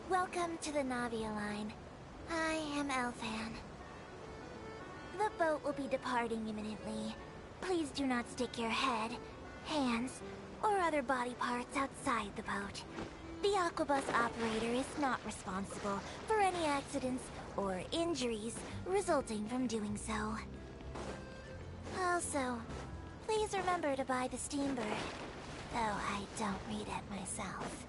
Welcome to the Navia line. I am Elfan. The boat will be departing imminently. Please do not stick your head, hands, or other body parts outside the boat. The Aquabus operator is not responsible for any accidents or injuries resulting from doing so. Also, please remember to buy the Steambird, though I don't read it myself.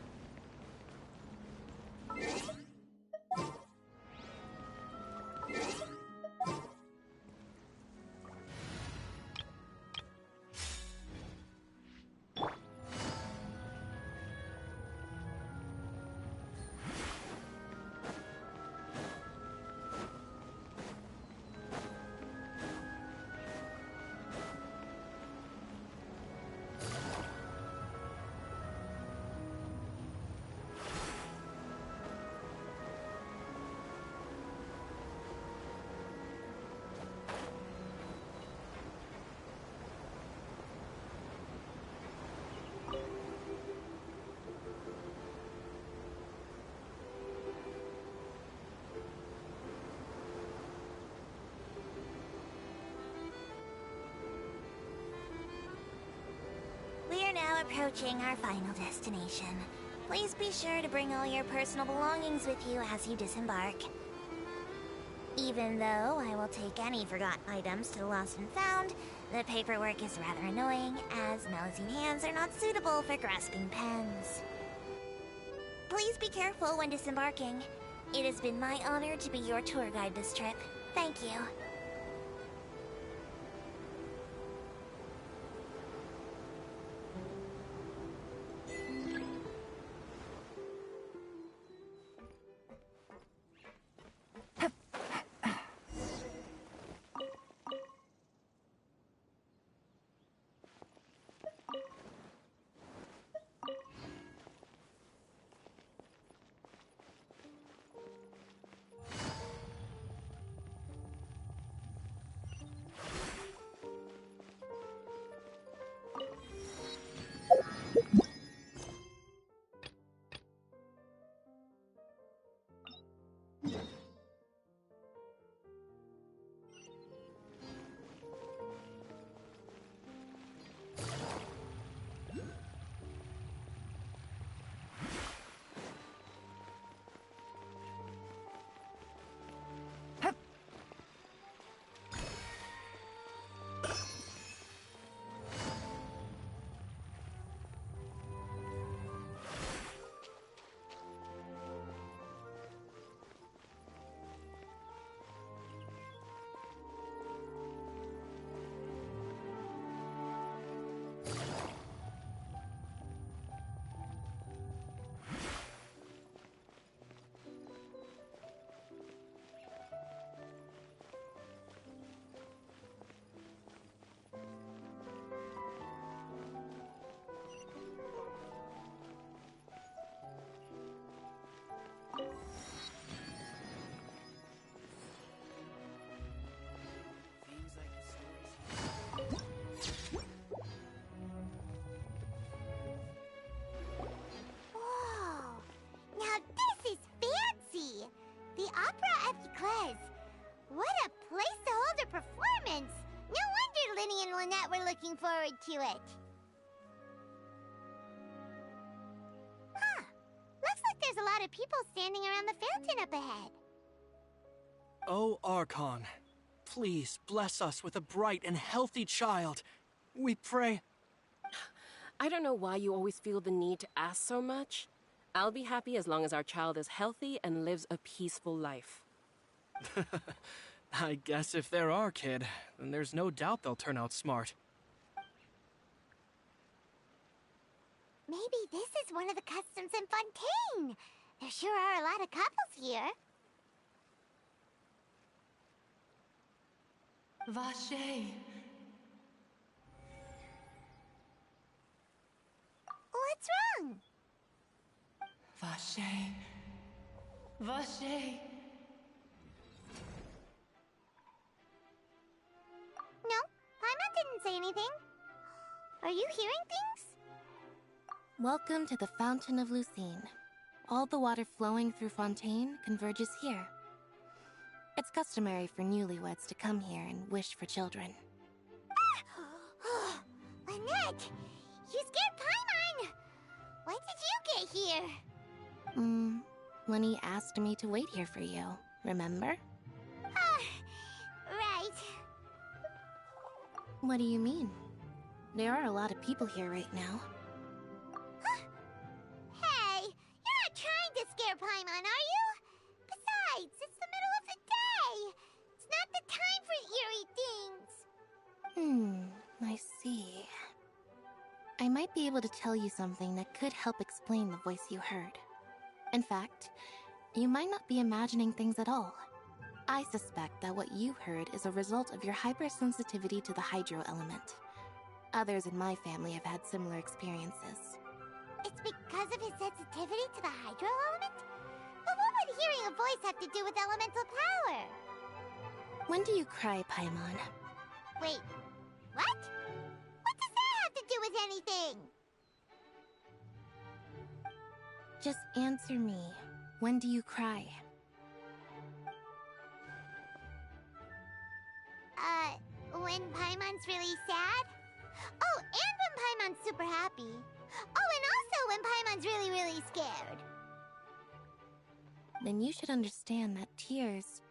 We are now approaching our final destination. Please be sure to bring all your personal belongings with you as you disembark. Even though I will take any forgotten items to the lost and found, the paperwork is rather annoying, as Melusine hands are not suitable for grasping pens. Please be careful when disembarking. It has been my honor to be your tour guide this trip. Thank you. Looking forward to it. Looks like there's a lot of people standing around the fountain up ahead. O Archon, please bless us with a bright and healthy child. We pray. I don't know why you always feel the need to ask so much. I'll be happy as long as our child is healthy and lives a peaceful life. I guess if they're our kid, then there's no doubt they'll turn out smart. Maybe this is one of the customs in Fontaine. There sure are a lot of couples here. Vache. What's wrong? Vache. Vache. No, Paimon didn't say anything. Are you hearing things? Welcome to the Fountain of Lucine. All the water flowing through Fontaine converges here. It's customary for newlyweds to come here and wish for children. Ah! Lynette! You scared Paimon! When did you get here? Lenny asked me to wait here for you, remember? Right. What do you mean? There are a lot of people here right now. Hey, you're not trying to scare Paimon, are you? Besides, it's the middle of the day. It's not the time for eerie things. I see. I might be able to tell you something that could help explain the voice you heard. In fact, you might not be imagining things at all. I suspect that what you heard is a result of your hypersensitivity to the hydro element. Others in my family have had similar experiences. It's because of his sensitivity to the hydro element? But what would hearing a voice have to do with elemental power? When do you cry, Paimon? Wait, what? What does that have to do with anything? Just answer me. When do you cry? When Paimon's really sad? Oh, and when Paimon's super happy. Oh, and also when Paimon's really, really scared. Then you should understand that tears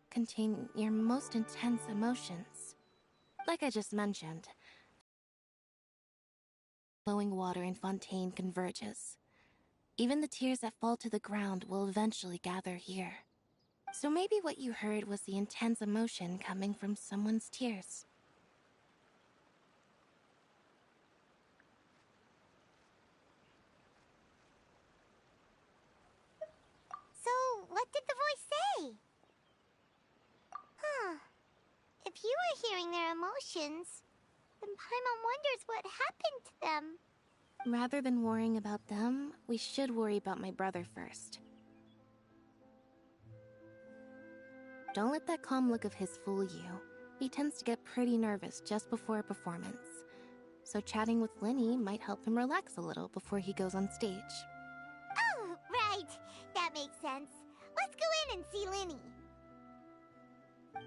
contain your most intense emotions. Like I just mentioned, flowing water in Fontaine converges. Even the tears that fall to the ground will eventually gather here. So maybe what you heard was the intense emotion coming from someone's tears. So, what did the voice say? Huh. If you were hearing their emotions, then Paimon wonders what happened to them. Rather than worrying about them, we should worry about my brother first. Don't let that calm look of his fool you. He tends to get pretty nervous just before a performance. So chatting with Linny might help him relax a little before he goes on stage. Oh, right. That makes sense. Let's go in and see Linny. I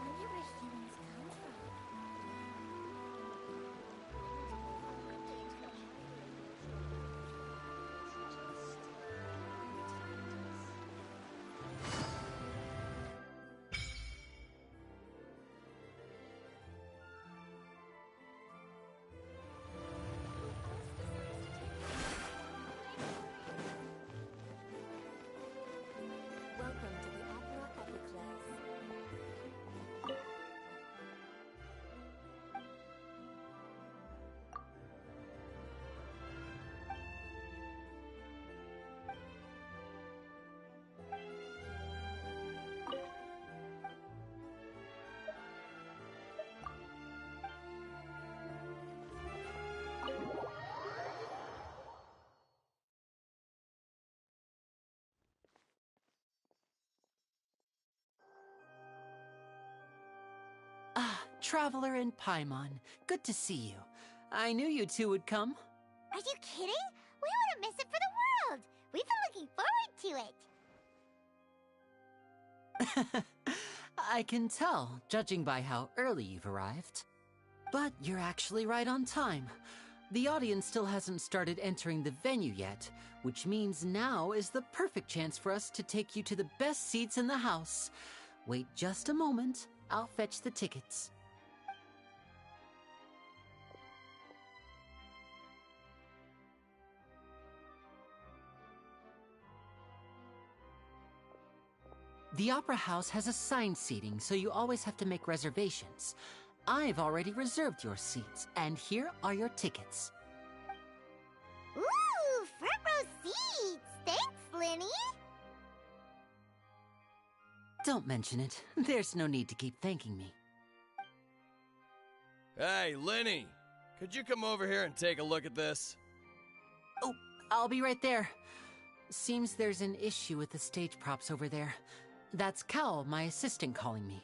wonder where humans come from. Welcome to the Opera Epiclese. Ah, Traveler and Paimon. Good to see you. I knew you two would come. Are you kidding? We wouldn't miss it for the world. We've been looking forward to it. I can tell, judging by how early you've arrived. But you're actually right on time. The audience still hasn't started entering the venue yet, which means now is the perfect chance for us to take you to the best seats in the house. Wait just a moment. I'll fetch the tickets. The Opera House has assigned seating, so you always have to make reservations. I've already reserved your seats, and here are your tickets. Ooh, front row seats! Thanks, Linny! Don't mention it. There's no need to keep thanking me. Hey, Linny! Could you come over here and take a look at this? Oh, I'll be right there. Seems there's an issue with the stage props over there. That's Cal, my assistant, calling me.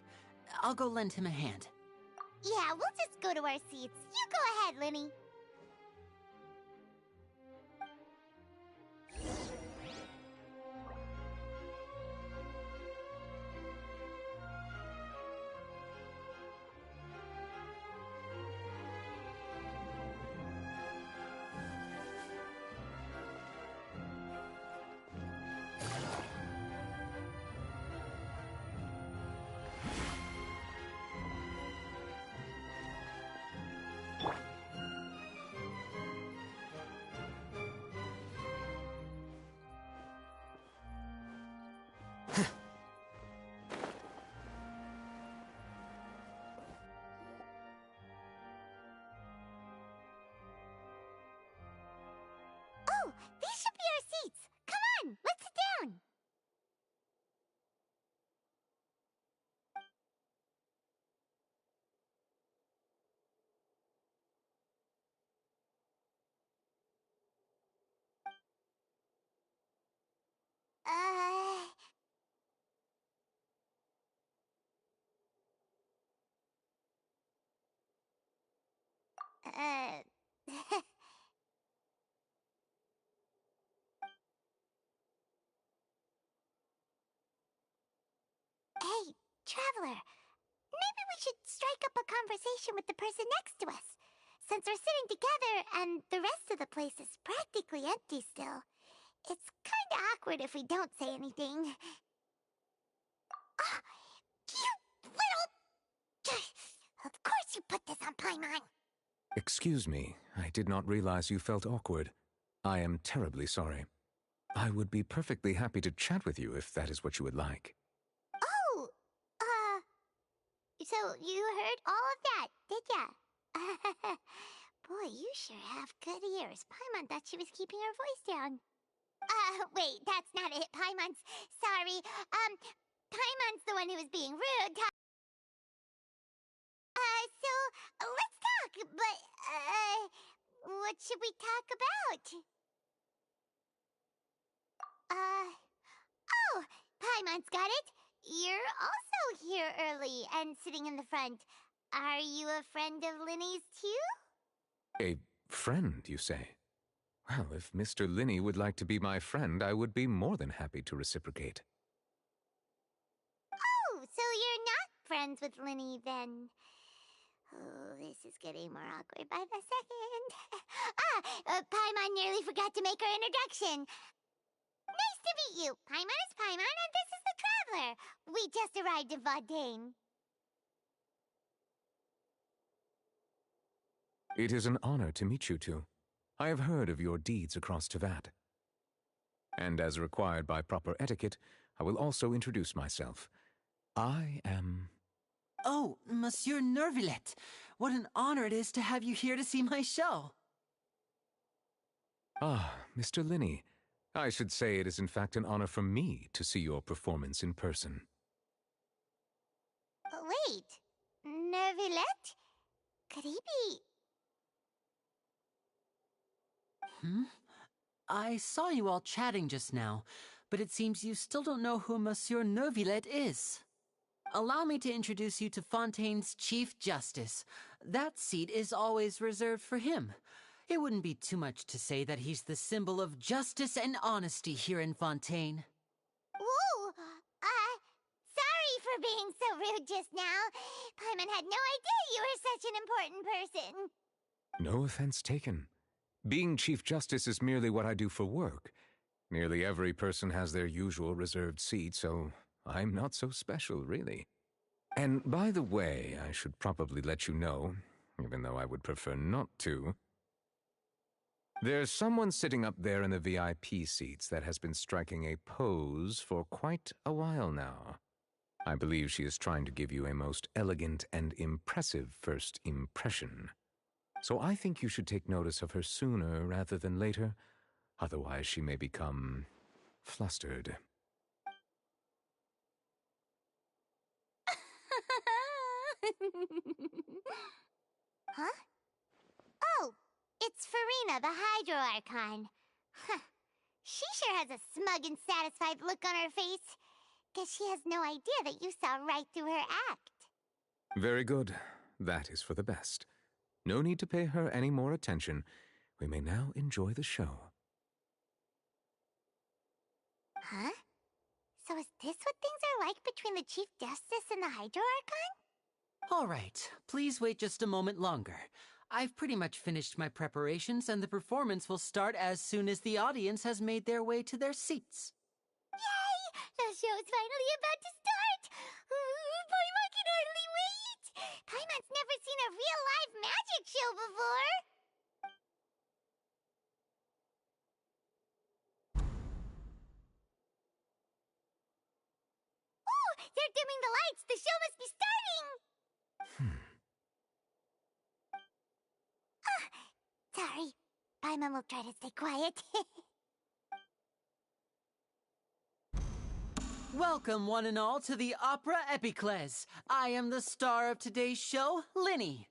I'll go lend him a hand. Yeah, we'll just go to our seats. You go ahead, Linny. Oh, these should be our seats. Come on, let's sit down. Uh... Hey, Traveler, maybe we should strike up a conversation with the person next to us. Since we're sitting together and the rest of the place is practically empty still, it's kinda awkward if we don't say anything. Ah, you little... Of course you put this on Paimon! Excuse me, I did not realize you felt awkward. I am terribly sorry. I would be perfectly happy to chat with you if that is what you would like. Oh, so you heard all of that, did ya? Boy, you sure have good ears. Paimon thought she was keeping her voice down. Wait, that's not it. Paimon's... Sorry. Paimon's the one who was being rude. So, let's talk, but, what should we talk about? Oh, Paimon's got it. You're also here early and sitting in the front. Are you a friend of Linny's, too? A friend, you say? Well, if Mr. Linny would like to be my friend, I would be more than happy to reciprocate. Oh, so you're not friends with Linny, then? Oh, this is getting more awkward by the second. Paimon nearly forgot to make her introduction. Nice to meet you. Paimon is Paimon, and this is the Traveler. We just arrived in Fontaine. It is an honor to meet you two. I have heard of your deeds across Tevat. And as required by proper etiquette, I will also introduce myself. I am... Oh, Monsieur Nervillet, what an honor it is to have you here to see my show. Ah, Mr. Linny. I should say it is in fact an honor for me to see your performance in person. Wait, Nervillet? Could he be... I saw you all chatting just now, but it seems you still don't know who Monsieur Nervillet is. Allow me to introduce you to Fontaine's Chief Justice. That seat is always reserved for him. It wouldn't be too much to say that he's the symbol of justice and honesty here in Fontaine. Whoa! Sorry for being so rude just now. Paimon had no idea you were such an important person. No offense taken. Being Chief Justice is merely what I do for work. Nearly every person has their usual reserved seat, so I'm not so special, really. And by the way, I should probably let you know, even though I would prefer not to. There's someone sitting up there in the VIP seats that has been striking a pose for quite a while now. I believe she is trying to give you a most elegant and impressive first impression. So I think you should take notice of her sooner rather than later, otherwise she may become flustered. Huh? Oh, it's Farina, the Hydro Archon. Huh. She sure has a smug and satisfied look on her face. Guess she has no idea that you saw right through her act. Very good. That is for the best. No need to pay her any more attention. We may now enjoy the show. Huh? So is this what things are like between the Chief Justice and the Hydro Archon? All right, please wait just a moment longer. I've pretty much finished my preparations, and the performance will start as soon as the audience has made their way to their seats. Yay! The show's finally about to start! Paimon can hardly wait! Paimon's never seen a real live magic show before! Oh! They're dimming the lights! The show must be starting! Sorry. Paimon will try to stay quiet. Welcome, one and all, to the Opera Epiclese. I am the star of today's show, Linny.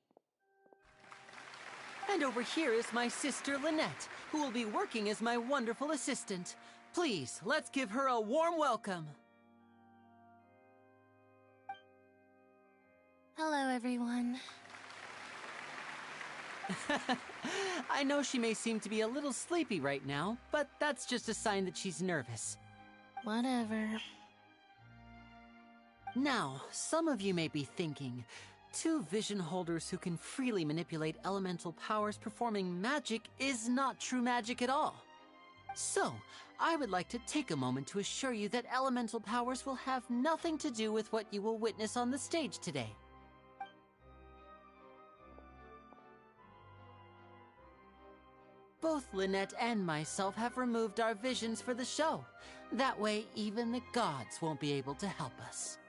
And over here is my sister, Lynette, who will be working as my wonderful assistant. Please, let's give her a warm welcome. Hello, everyone. I know she may seem to be a little sleepy right now, but that's just a sign that she's nervous. Whatever. Now, some of you may be thinking, two vision holders who can freely manipulate elemental powers performing magic is not true magic at all. So, I would like to take a moment to assure you that elemental powers will have nothing to do with what you will witness on the stage today. Both Lynette and myself have removed our visions for the show. That way, even the gods won't be able to help us.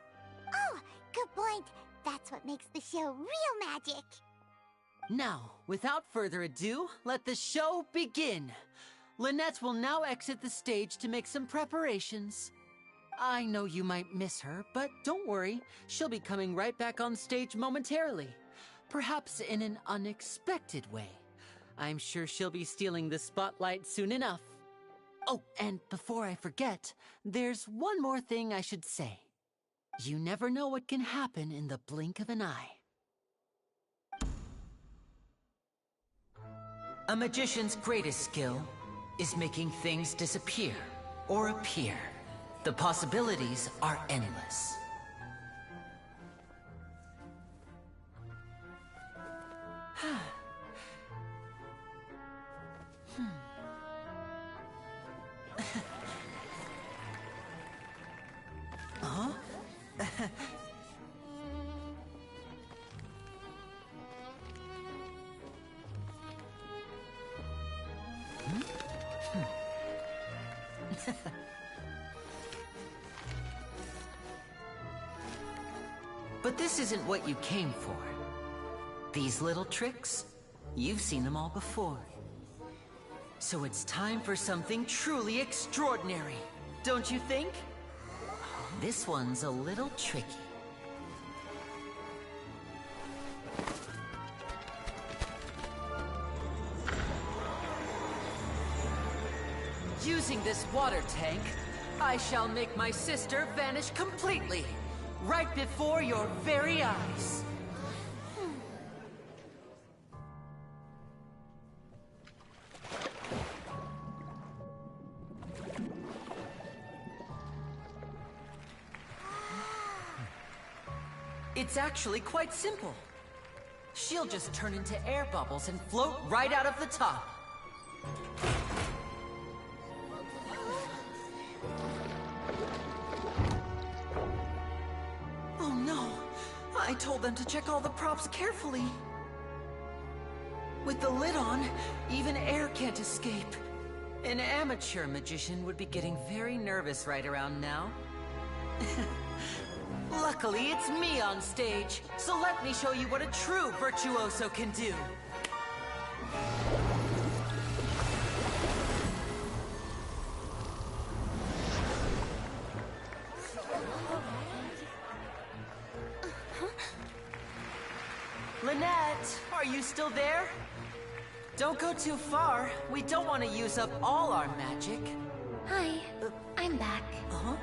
Oh, good point. That's what makes the show real magic. Now, without further ado, let the show begin. Lynette will now exit the stage to make some preparations. I know you might miss her, but don't worry. She'll be coming right back on stage momentarily. Perhaps in an unexpected way. I'm sure she'll be stealing the spotlight soon enough. Oh, and before I forget, there's one more thing I should say. You never know what can happen in the blink of an eye. A magician's greatest skill is making things disappear or appear. The possibilities are endless. Huh? But this isn't what you came for. These little tricks, you've seen them all before. So it's time for something truly extraordinary, don't you think? This one's a little tricky. Using this water tank, I shall make my sister vanish completely, right before your very eyes. It's actually quite simple. She'll just turn into air bubbles and float right out of the top. Oh no! I told them to check all the props carefully. With the lid on, even air can't escape. An amateur magician would be getting very nervous right around now. Luckily, it's me on stage, so let me show you what a true virtuoso can do. Lynette, are you still there? Don't go too far. We don't want to use up all our magic. Hi, I'm back. Uh-huh.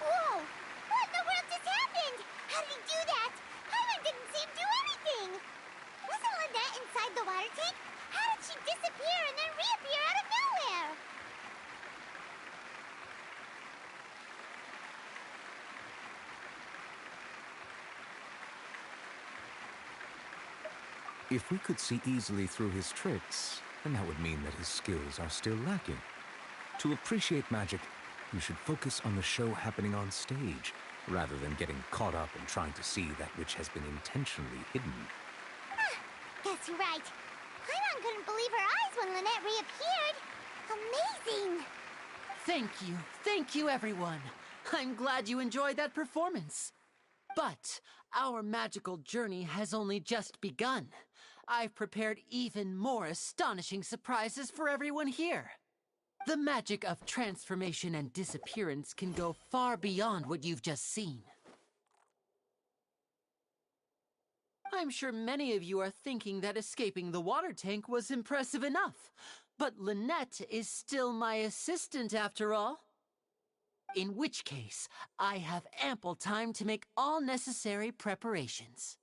Whoa! What in the world just happened? How did he do that? Paimon didn't see him do anything! Wasn't Lynette inside the water tank? How did she disappear and then reappear out of nowhere? If we could see easily through his tricks, then that would mean that his skills are still lacking. To appreciate magic, you should focus on the show happening on stage, rather than getting caught up in trying to see that which has been intentionally hidden. Guess you're right. Paimon couldn't believe her eyes when Lynette reappeared. Amazing! Thank you everyone. I'm glad you enjoyed that performance. But our magical journey has only just begun. I've prepared even more astonishing surprises for everyone here. The magic of transformation and disappearance can go far beyond what you've just seen. I'm sure many of you are thinking that escaping the water tank was impressive enough, but Lynette is still my assistant after all. In which case, I have ample time to make all necessary preparations.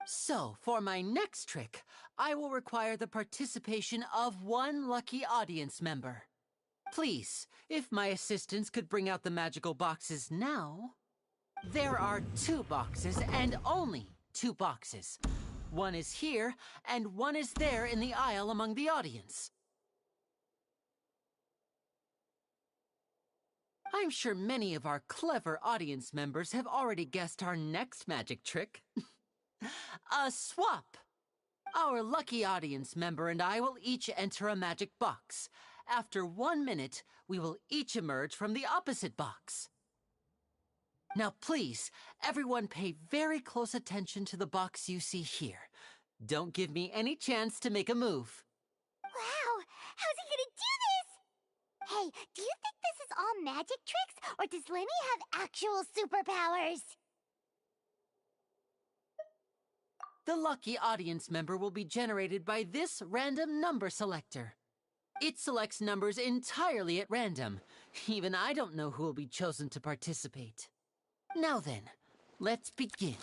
So, for my next trick, I will require the participation of one lucky audience member. Please, if my assistants could bring out the magical boxes now. There are 2 boxes, and only 2 boxes. One is here, and one is there in the aisle among the audience. I'm sure many of our clever audience members have already guessed our next magic trick. A swap! Our lucky audience member and I will each enter a magic box. After 1 minute, we will each emerge from the opposite box. Now please, everyone pay very close attention to the box you see here. Don't give me any chance to make a move. Wow! How's he gonna do this? Hey, do you think this is all magic tricks, or does Lenny have actual superpowers? The lucky audience member will be generated by this random number selector. It selects numbers entirely at random. Even I don't know who will be chosen to participate. Now then, let's begin.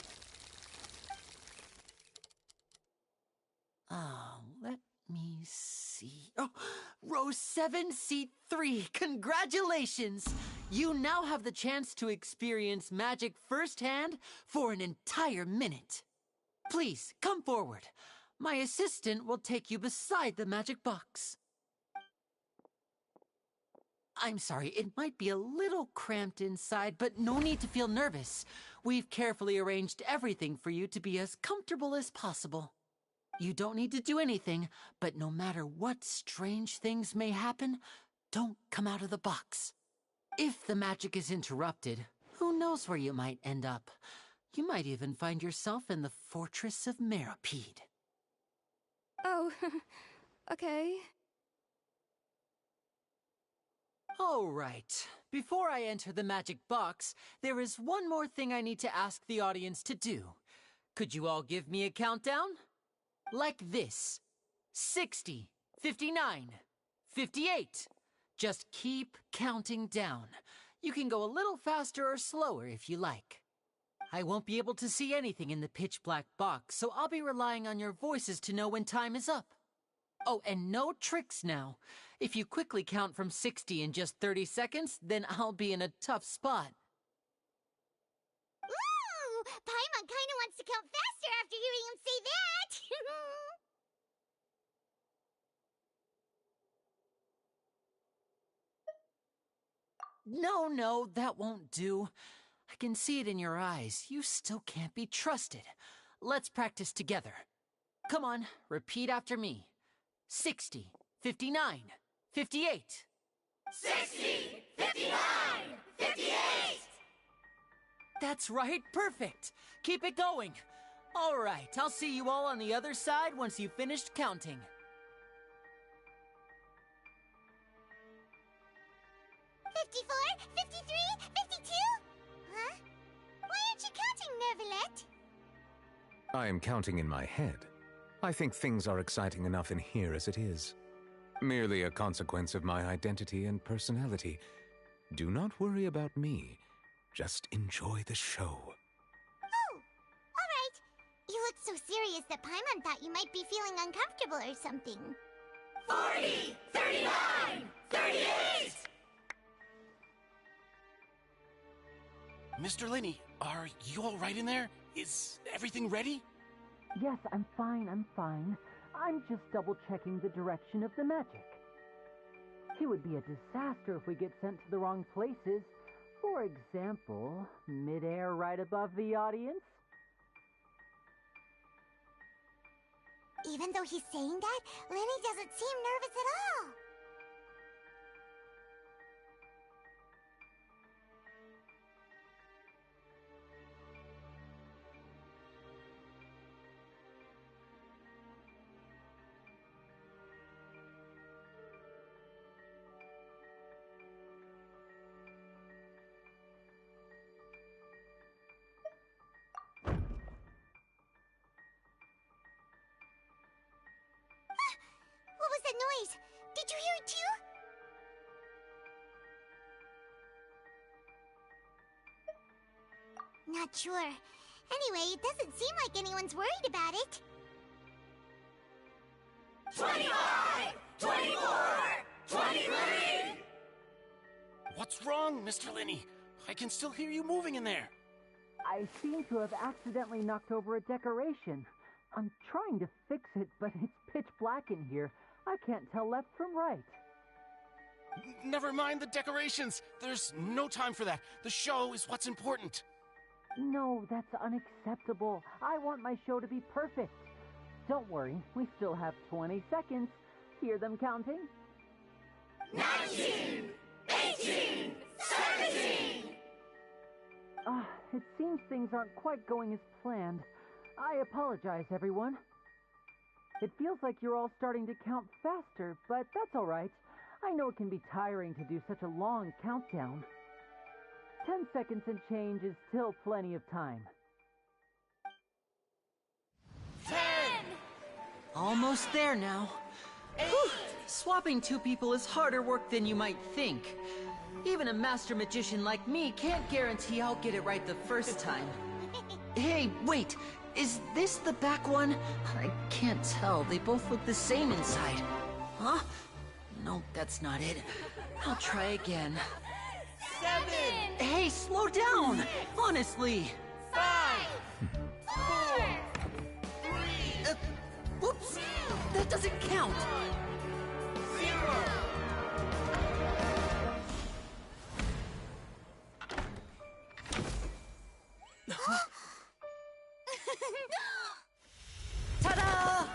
Let me see. Oh, row 7, seat 3. Congratulations! You now have the chance to experience magic firsthand for an entire minute. Please, come forward. My assistant will take you beside the magic box. I'm sorry, it might be a little cramped inside, but no need to feel nervous. We've carefully arranged everything for you to be as comfortable as possible. You don't need to do anything, but no matter what strange things may happen, don't come out of the box. If the magic is interrupted, who knows where you might end up? You might even find yourself in the Fortress of Meropide. Oh, okay. All right. Before I enter the magic box, there is one more thing I need to ask the audience to do. Could you all give me a countdown? Like this. 60, 59, 58. Just keep counting down. You can go a little faster or slower if you like. I won't be able to see anything in the pitch-black box, so I'll be relying on your voices to know when time is up. Oh, and no tricks now. If you quickly count from 60 in just 30 seconds, then I'll be in a tough spot. Ooh! Paimon kinda wants to count faster after hearing him say that! No, that won't do. I can see it in your eyes. You still can't be trusted. Let's practice together. Come on, repeat after me. 60, 59, 58. 60! 59! 58! That's right, perfect. Keep it going. All right, I'll see you all on the other side once you've finished counting. 54, 53, 52? Huh? Why aren't you counting, Nervalet? I am counting in my head. I think things are exciting enough in here as it is. Merely a consequence of my identity and personality. Do not worry about me. Just enjoy the show. Oh, alright. You look so serious that Paimon thought you might be feeling uncomfortable or something. 40, 39, 38! Mr. Linney, are you all right in there? Is everything ready? Yes, I'm fine. I'm just double-checking the direction of the magic. It would be a disaster if we get sent to the wrong places. For example, mid-air right above the audience. Even though he's saying that, Lenny doesn't seem nervous at all. What was that noise? Did you hear it too? Not sure. Anyway, it doesn't seem like anyone's worried about it. 25! 24! 23! What's wrong, Mr. Linney? I can still hear you moving in there. I seem to have accidentally knocked over a decoration. I'm trying to fix it, but it's pitch black in here. I can't tell left from right. Never mind the decorations. There's no time for that. The show is what's important. No, that's unacceptable. I want my show to be perfect. Don't worry, we still have 20 seconds. Hear them counting? 19! 18! 17! It seems things aren't quite going as planned. I apologize, everyone. It feels like you're all starting to count faster, but that's all right. I know it can be tiring to do such a long countdown. 10 seconds and change is still plenty of time. 10! Almost there now. Whew. Swapping two people is harder work than you might think. Even a master magician like me can't guarantee I'll get it right the first time. Hey, wait! Is this the back one? I can't tell. They both look the same inside. Huh? No, that's not it. I'll try again. 7! Hey, slow down! Honestly! 5! 4! 3! Whoops! That doesn't count! 0! Ta-da!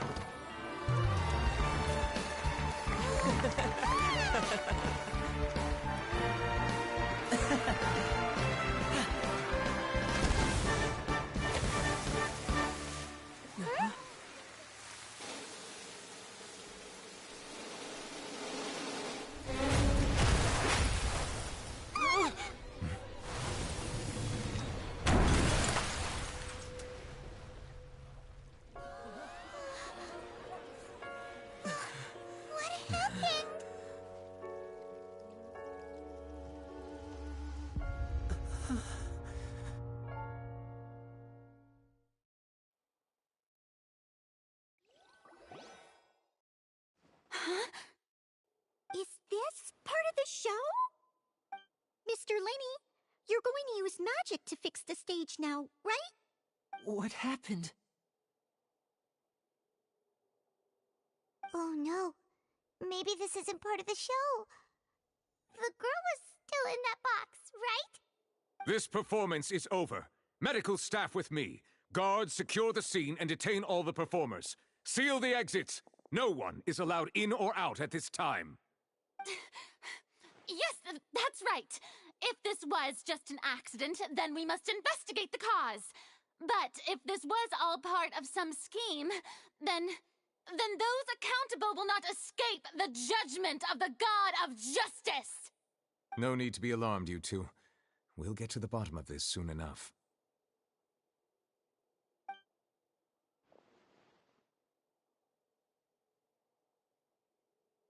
Huh? Is this part of the show? Mr. Lenny, you're going to use magic to fix the stage now, right? What happened? Oh no. Maybe this isn't part of the show. The girl was still in that box, right? This performance is over. Medical staff with me. Guards, secure the scene and detain all the performers. Seal the exits. No one is allowed in or out at this time. Yes, that's right. If this was just an accident, then we must investigate the cause. But if this was all part of some scheme, then those accountable will not escape the judgment of the God of Justice. No need to be alarmed, you two. We'll get to the bottom of this soon enough.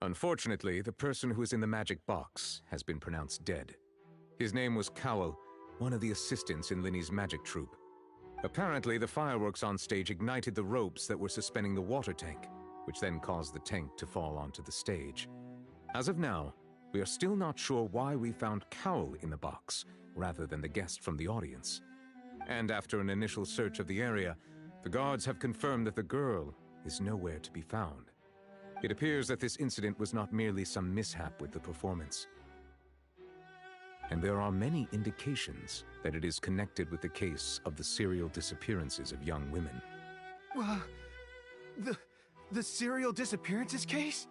Unfortunately, the person who is in the magic box has been pronounced dead. His name was Cowell, one of the assistants in Linny's magic troupe. Apparently, the fireworks on stage ignited the ropes that were suspending the water tank, which then caused the tank to fall onto the stage. As of now, we are still not sure why we found Cowell in the box, rather than the guest from the audience. And after an initial search of the area, the guards have confirmed that the girl is nowhere to be found. It appears that this incident was not merely some mishap with the performance. And there are many indications that it is connected with the case of the serial disappearances of young women. The serial disappearances case?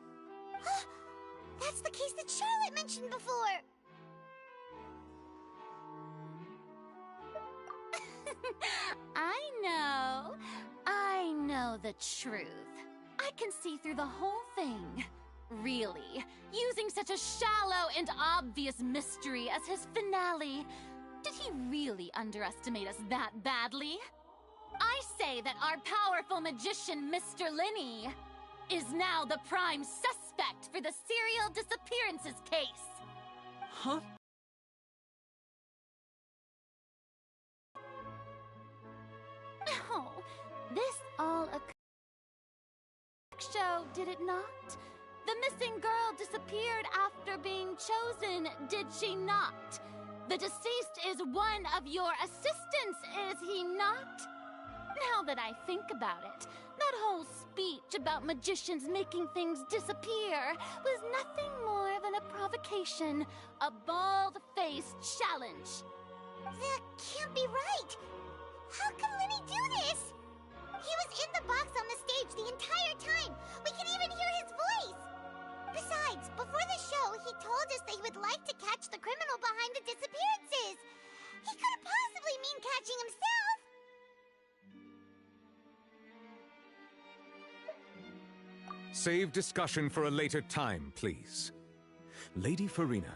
That's the case that Charlotte mentioned before. I know the truth. I can see through the whole thing. Really, using such a shallow and obvious mystery as his finale. Did he really underestimate us that badly? I say that our powerful magician, Mr. Linny, is now the prime suspect for the serial disappearances case. Huh? Oh, this all occurred. Show, did it not? The missing girl disappeared after being chosen, did she not? The deceased is one of your assistants, is he not? Now that I think about it, that whole speech about magicians making things disappear was nothing more than a provocation, a bald-faced challenge. That can't be right. How can Linny do this? He was in the box on the stage the entire time. We can even hear his voice. Besides, before the show, he told us that he would like to catch the criminal behind the disappearances. He couldn't possibly mean catching himself. Save discussion for a later time, please. Lady Farina,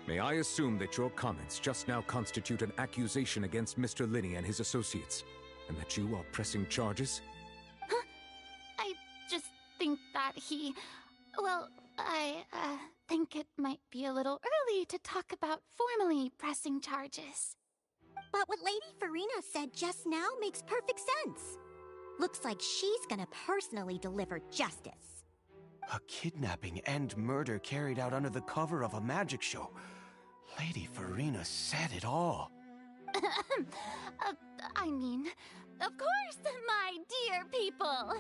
may I assume that your comments just now constitute an accusation against Mr. Linny and his associates, and that you are pressing charges? Huh? I just think that I think it might be a little early to talk about formally pressing charges. But what Lady Farina said just now makes perfect sense. Looks like she's gonna personally deliver justice. A kidnapping and murder carried out under the cover of a magic show. Lady Farina said it all. I mean, of course, my dear people.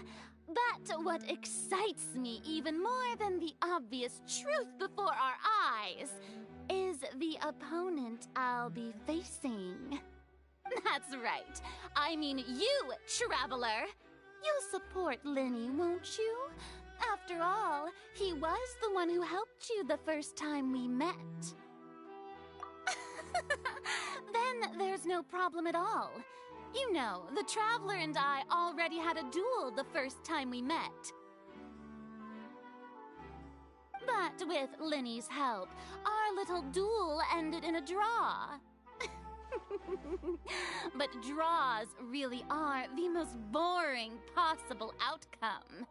But what excites me even more than the obvious truth before our eyes is the opponent I'll be facing. That's right. I mean you, Traveler. You'll support Linny, won't you? After all, he was the one who helped you the first time we met. Then there's no problem at all. You know, the Traveler and I already had a duel the first time we met. But with Linny's help, our little duel ended in a draw. But draws really are the most boring possible outcome.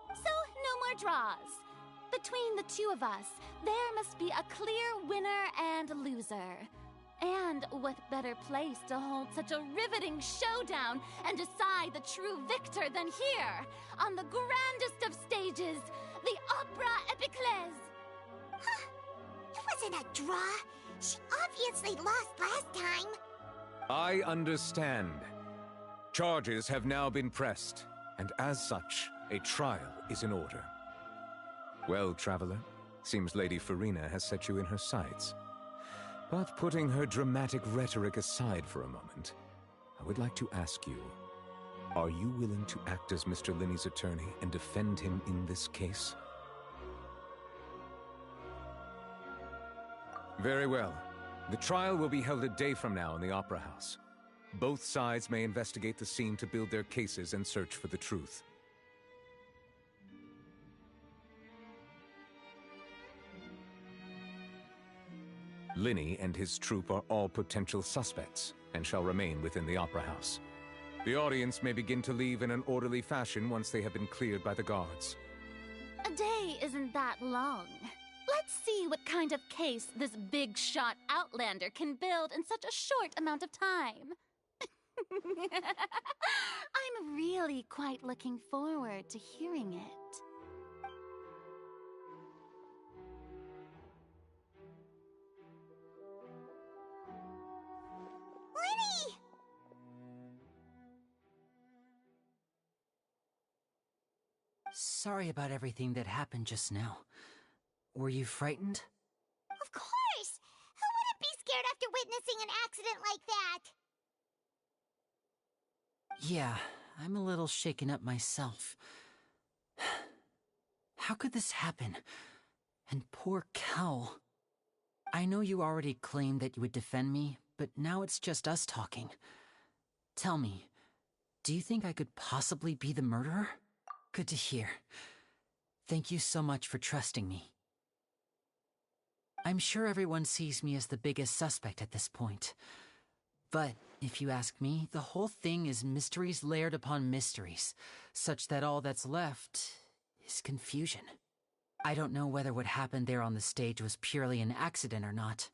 So, no more draws. Between the two of us, there must be a clear winner and loser. And what better place to hold such a riveting showdown and decide the true victor than here, on the grandest of stages, the Opera wasn't a draw. She obviously lost last time. I understand. Charges have now been pressed, and as such, a trial is in order. Well, Traveler, seems Lady Farina has set you in her sights. But putting her dramatic rhetoric aside for a moment, I would like to ask you, are you willing to act as Mr. Linney's attorney and defend him in this case? Very well. The trial will be held a day from now in the Opera House. Both sides may investigate the scene to build their cases and search for the truth. Linney and his troupe are all potential suspects and shall remain within the Opera House. The audience may begin to leave in an orderly fashion once they have been cleared by the guards. A day isn't that long. Let's see what kind of case this big-shot outlander can build in such a short amount of time. I'm really quite looking forward to hearing it. Lenny! Sorry about everything that happened just now. Were you frightened? Of course! Who wouldn't be scared after witnessing an accident like that? Yeah, I'm a little shaken up myself. How could this happen? And poor Cal. I know you already claimed that you would defend me, but now it's just us talking. Tell me, do you think I could possibly be the murderer? Good to hear. Thank you so much for trusting me. I'm sure everyone sees me as the biggest suspect at this point. But, if you ask me, the whole thing is mysteries layered upon mysteries, such that all that's left is confusion. I don't know whether what happened there on the stage was purely an accident or not,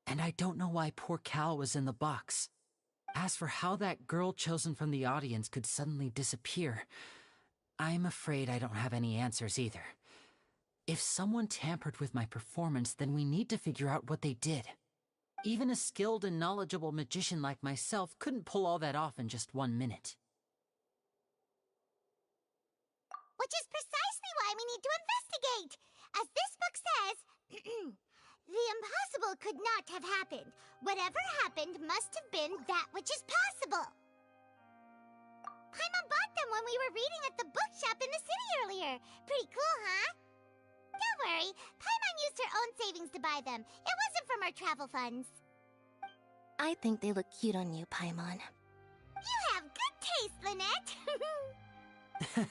and I don't know why poor Cal was in the box. As for how that girl chosen from the audience could suddenly disappear, I'm afraid I don't have any answers either. If someone tampered with my performance, then we need to figure out what they did. Even a skilled and knowledgeable magician like myself couldn't pull all that off in just 1 minute. Which is precisely why we need to investigate! As this book says, the impossible could not have happened. Whatever happened must have been that which is possible. Paimon bought them when we were reading at the bookshop in the city earlier. Pretty cool, huh? Don't worry, Paimon used her own savings to buy them. It wasn't from our travel funds. I think they look cute on you, Paimon. You have good taste, Lynette!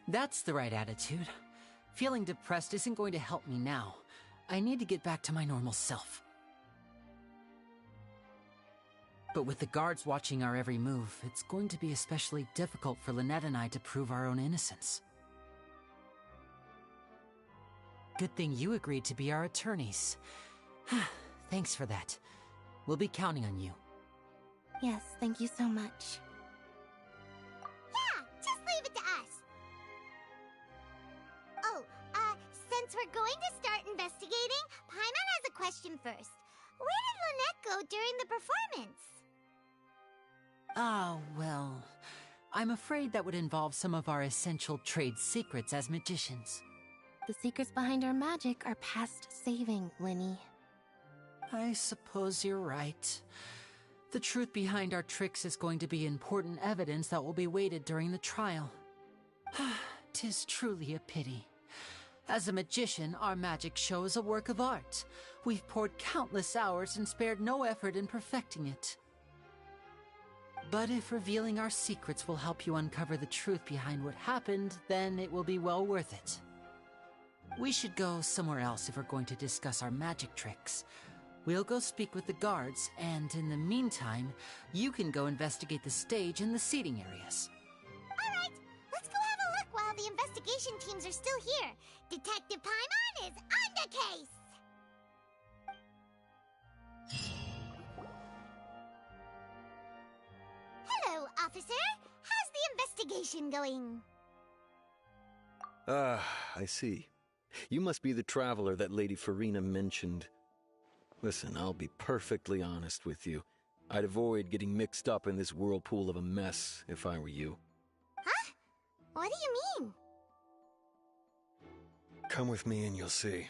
That's the right attitude. Feeling depressed isn't going to help me now. I need to get back to my normal self. But with the guards watching our every move, it's going to be especially difficult for Lynette and I to prove our own innocence. Good thing you agreed to be our attorneys. Thanks for that. We'll be counting on you. Yes, thank you so much. Yeah, just leave it to us. Oh, since we're going to start investigating, Paimon has a question first. Where did Lynette go during the performance? Ah, well, I'm afraid that would involve some of our essential trade secrets as magicians. The secrets behind our magic are past saving, Linny. I suppose you're right. The truth behind our tricks is going to be important evidence that will be weighted during the trial. 'Tis truly a pity. As a magician, our magic show is a work of art. We've poured countless hours and spared no effort in perfecting it. But if revealing our secrets will help you uncover the truth behind what happened, then it will be well worth it. We should go somewhere else if we're going to discuss our magic tricks. We'll go speak with the guards, and in the meantime, you can go investigate the stage and the seating areas. Alright, let's go have a look while the investigation teams are still here. Detective Paimon is on the case! Hello, officer. How's the investigation going? Ah, I see. You must be the traveler that Lady Farina mentioned. Listen, I'll be perfectly honest with you. I'd avoid getting mixed up in this whirlpool of a mess if I were you. Huh? What do you mean? Come with me and you'll see.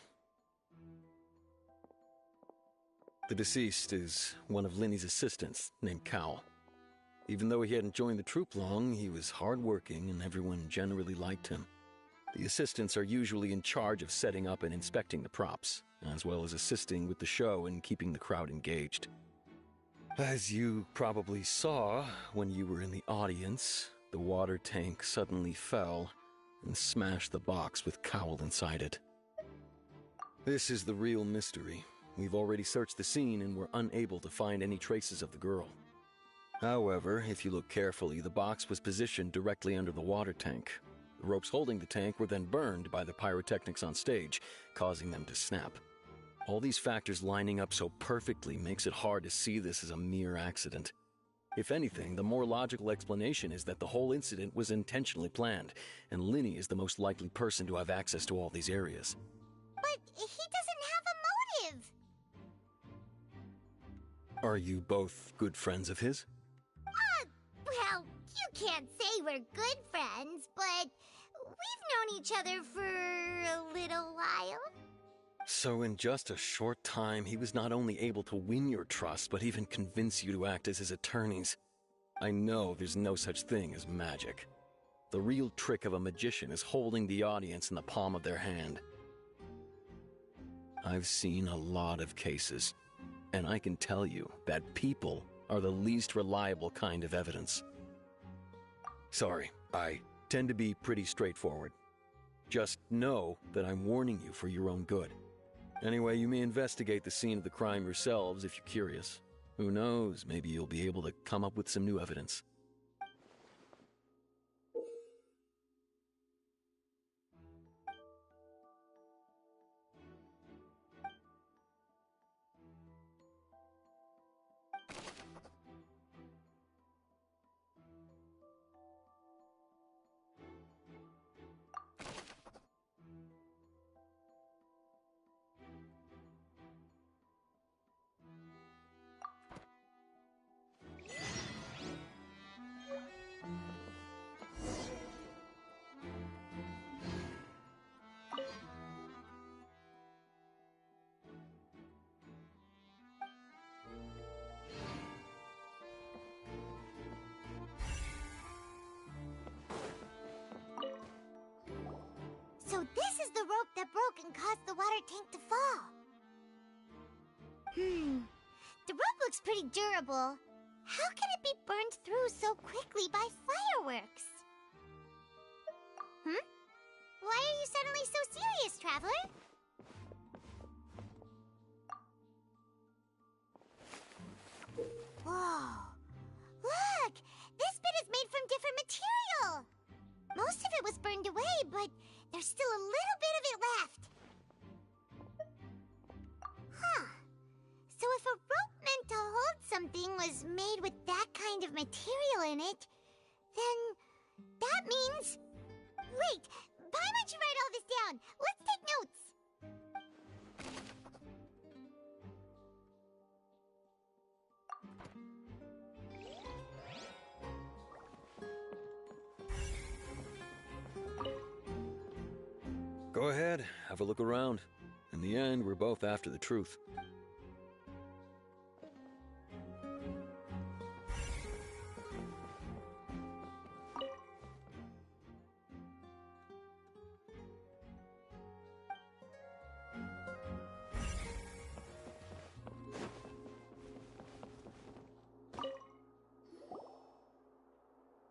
The deceased is one of Linny's assistants, named Cowell. Even though he hadn't joined the troupe long, he was hardworking and everyone generally liked him. The assistants are usually in charge of setting up and inspecting the props, as well as assisting with the show and keeping the crowd engaged. As you probably saw when you were in the audience, the water tank suddenly fell and smashed the box with Cowell inside it. This is the real mystery. We've already searched the scene and were unable to find any traces of the girl. However, if you look carefully, the box was positioned directly under the water tank. The ropes holding the tank were then burned by the pyrotechnics on stage, causing them to snap. All these factors lining up so perfectly makes it hard to see this as a mere accident. If anything, the more logical explanation is that the whole incident was intentionally planned, and Linny is the most likely person to have access to all these areas. But he doesn't have a motive! Are you both good friends of his? Well, you can't say we're good friends, but we've known each other for a little while. So in just a short time, he was not only able to win your trust, but even convince you to act as his attorneys. I know there's no such thing as magic. The real trick of a magician is holding the audience in the palm of their hand. I've seen a lot of cases, and I can tell you that people are the least reliable kind of evidence. Sorry, I tend to be pretty straightforward. Just know that I'm warning you for your own good. Anyway, you may investigate the scene of the crime yourselves if you're curious. Who knows, maybe you'll be able to come up with some new evidence. So this is the rope that broke and caused the water tank to fall. The rope looks pretty durable. How can it be burned through so quickly by fireworks? Why are you suddenly so serious, Traveler? Whoa. Look! This bit is made from different material! Most of it was burned away, but there's still a little bit of it left. Huh. So if a rope meant to hold something was made with that kind of material in it, then that means... Wait, why don't you write all this down? Let's take notes. Go ahead, have a look around. In the end, we're both after the truth.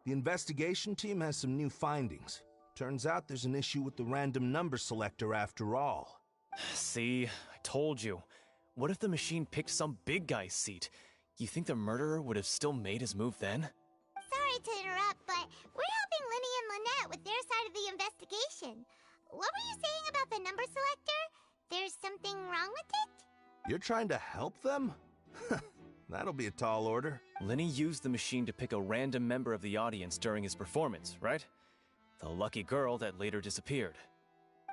The investigation team has some new findings. Turns out there's an issue with the random number selector after all. See, I told you. What if the machine picked some big guy's seat? You think the murderer would have still made his move then? Sorry to interrupt, but we're helping Linny and Lynette with their side of the investigation. What were you saying about the number selector? There's something wrong with it? You're trying to help them? That'll be a tall order. Linny used the machine to pick a random member of the audience during his performance, right? The lucky girl that later disappeared.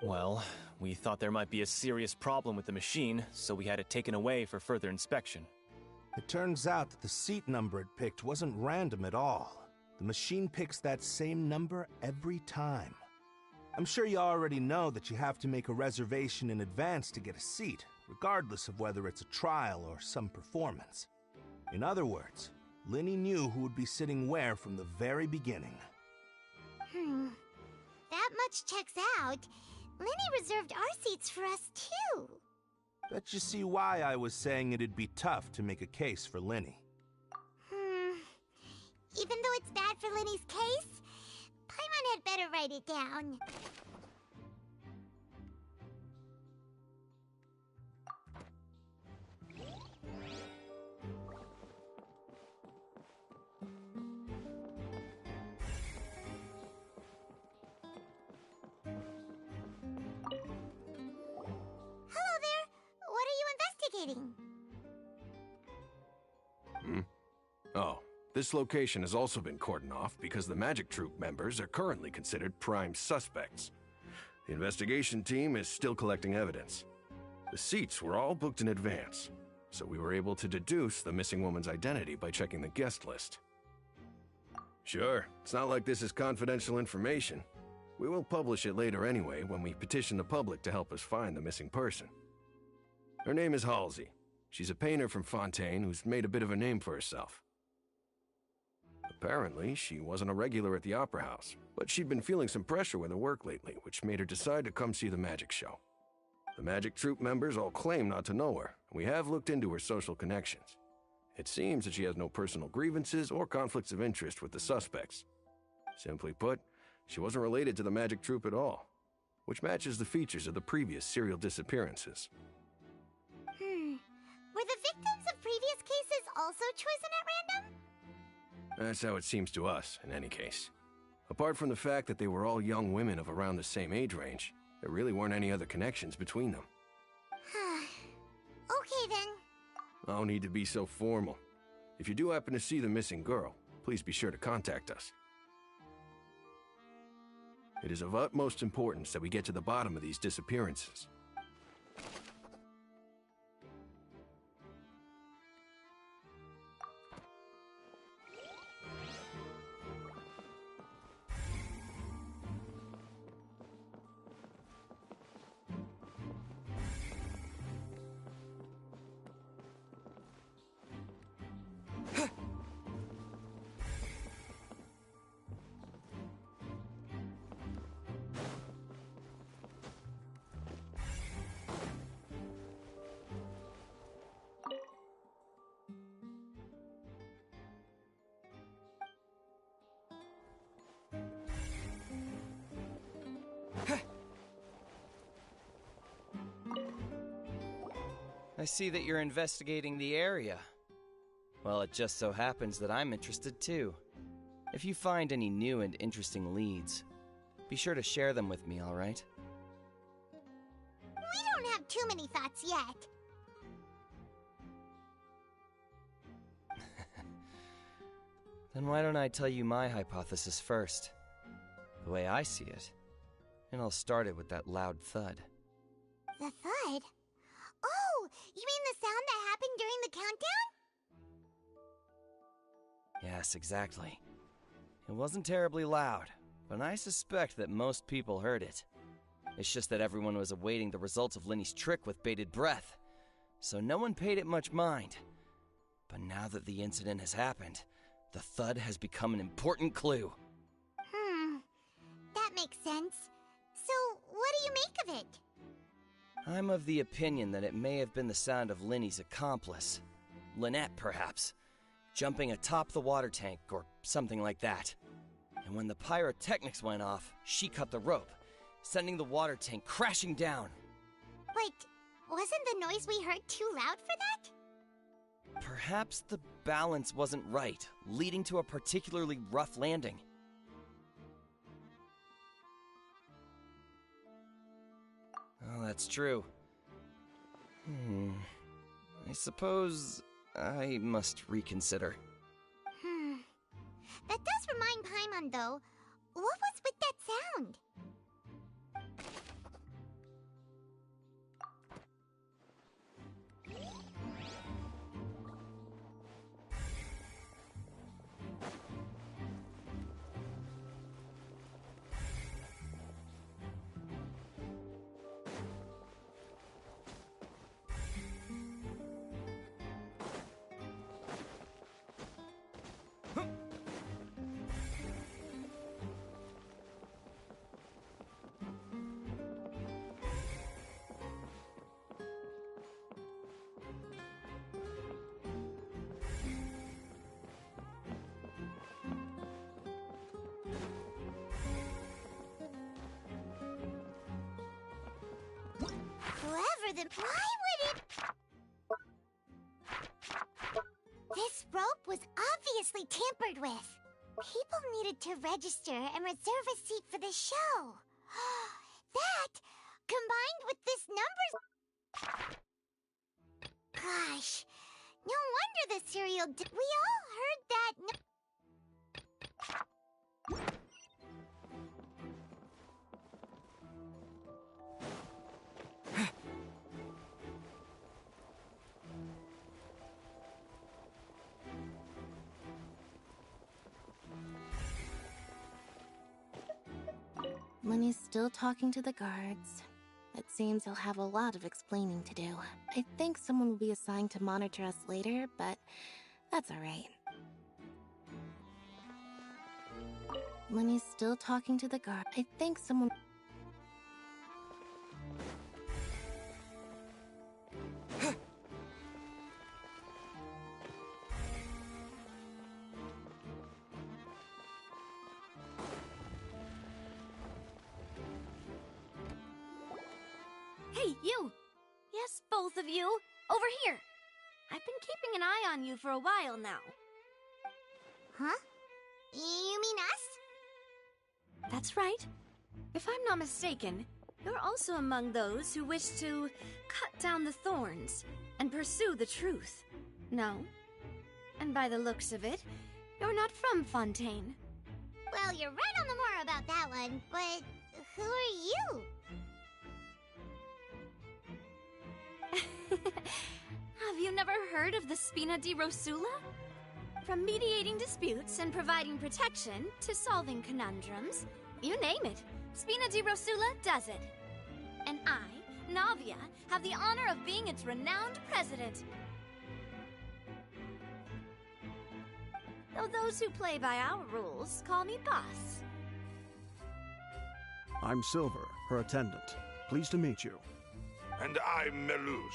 Well, we thought there might be a serious problem with the machine, so we had it taken away for further inspection. It turns out that the seat number it picked wasn't random at all. The machine picks that same number every time. I'm sure you already know that you have to make a reservation in advance to get a seat, regardless of whether it's a trial or some performance. In other words, Linny knew who would be sitting where from the very beginning. That much checks out. Linny reserved our seats for us, too. Bet you see why I was saying it'd be tough to make a case for Linny. Even though it's bad for Linny's case, Paimon had better write it down. Hello there. What are you investigating? Oh, this location has also been cordoned off because the Magic Troupe members are currently considered prime suspects. The investigation team is still collecting evidence. The seats were all booked in advance, so we were able to deduce the missing woman's identity by checking the guest list. Sure, it's not like this is confidential information. We will publish it later anyway when we petition the public to help us find the missing person. Her name is Halsey. She's a painter from Fontaine who's made a bit of a name for herself. Apparently, she wasn't a regular at the Opera House, but she'd been feeling some pressure with her work lately, which made her decide to come see the magic show. The Magic Troupe members all claim not to know her, and we have looked into her social connections. It seems that she has no personal grievances or conflicts of interest with the suspects. Simply put, she wasn't related to the Magic Troupe at all, which matches the features of the previous serial disappearances. Were the victims of previous cases also chosen at random? That's how it seems to us, in any case. Apart from the fact that they were all young women of around the same age range, there really weren't any other connections between them. Okay then. No need to be so formal. If you do happen to see the missing girl, please be sure to contact us. It is of utmost importance that we get to the bottom of these disappearances. I see that you're investigating the area. Well, it just so happens that I'm interested too. If you find any new and interesting leads, be sure to share them with me, all right? We don't have too many thoughts yet. Then why don't I tell you my hypothesis first? The way I see it. And I'll start it with that loud thud. The thud? Oh, you mean the sound that happened during the countdown? Yes, exactly. It wasn't terribly loud, but I suspect that most people heard it. It's just that everyone was awaiting the results of Linny's trick with bated breath, so no one paid it much mind. But now that the incident has happened, the thud has become an important clue. That makes sense. So, what do you make of it? I'm of the opinion that it may have been the sound of Linny's accomplice. Lynette, perhaps. Jumping atop the water tank, or something like that. And when the pyrotechnics went off, she cut the rope, sending the water tank crashing down. But wasn't the noise we heard too loud for that? Perhaps the balance wasn't right, leading to a particularly rough landing. Oh, that's true. I suppose I must reconsider. That does remind Paimon, though. What was with that sound? for the... Why would it... This rope was obviously tampered with. People needed to register and reserve a seat for the show. That, combined with this numbers... Gosh, no wonder the serial... We all heard that... Lenny's still talking to the guards. It seems he'll have a lot of explaining to do. I think someone will be assigned to monitor us later, but that's alright. Lenny's still talking to the guard. I think someone... Hey, you! Yes, both of you! Over here! I've been keeping an eye on you for a while now. Huh? You mean us? That's right. If I'm not mistaken, you're also among those who wish to cut down the thorns and pursue the truth. No? And by the looks of it, you're not from Fontaine. Well, you're right on the more about that one, but who are you? Have you never heard of the Spina di Rosula? From mediating disputes and providing protection to solving conundrums, you name it, Spina di Rosula does it. And I, Navia, have the honor of being its renowned president. Though those who play by our rules call me boss. I'm Silver, her attendant. Pleased to meet you. And I'm Melus.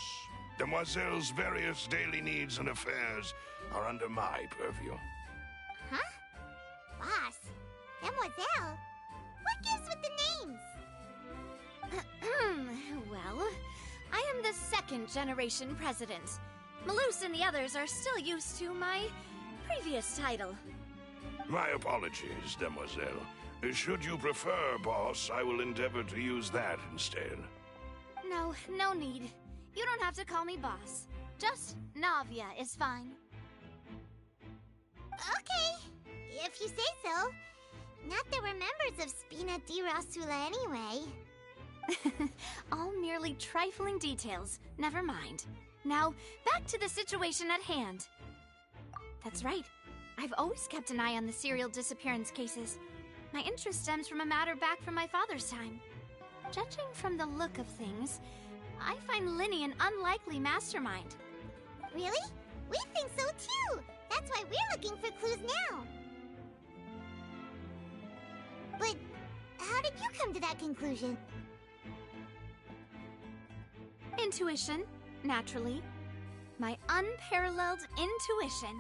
Demoiselle's various daily needs and affairs are under my purview. Huh? Boss? Demoiselle? What gives with the names? Well, I am the second generation president. Melus and the others are still used to my previous title. My apologies, Demoiselle. Should you prefer, boss, I will endeavor to use that instead. No, no need. You don't have to call me boss. Just Navia is fine. Okay, if you say so. Not that we're members of Spina di Rosula anyway. All merely trifling details. Never mind. Now, back to the situation at hand. That's right. I've always kept an eye on the serial disappearance cases. My interest stems from a matter back from my father's time. Judging from the look of things, I find Linny an unlikely mastermind. Really? We think so too! That's why we're looking for clues now. But how did you come to that conclusion? Intuition, naturally. My unparalleled intuition.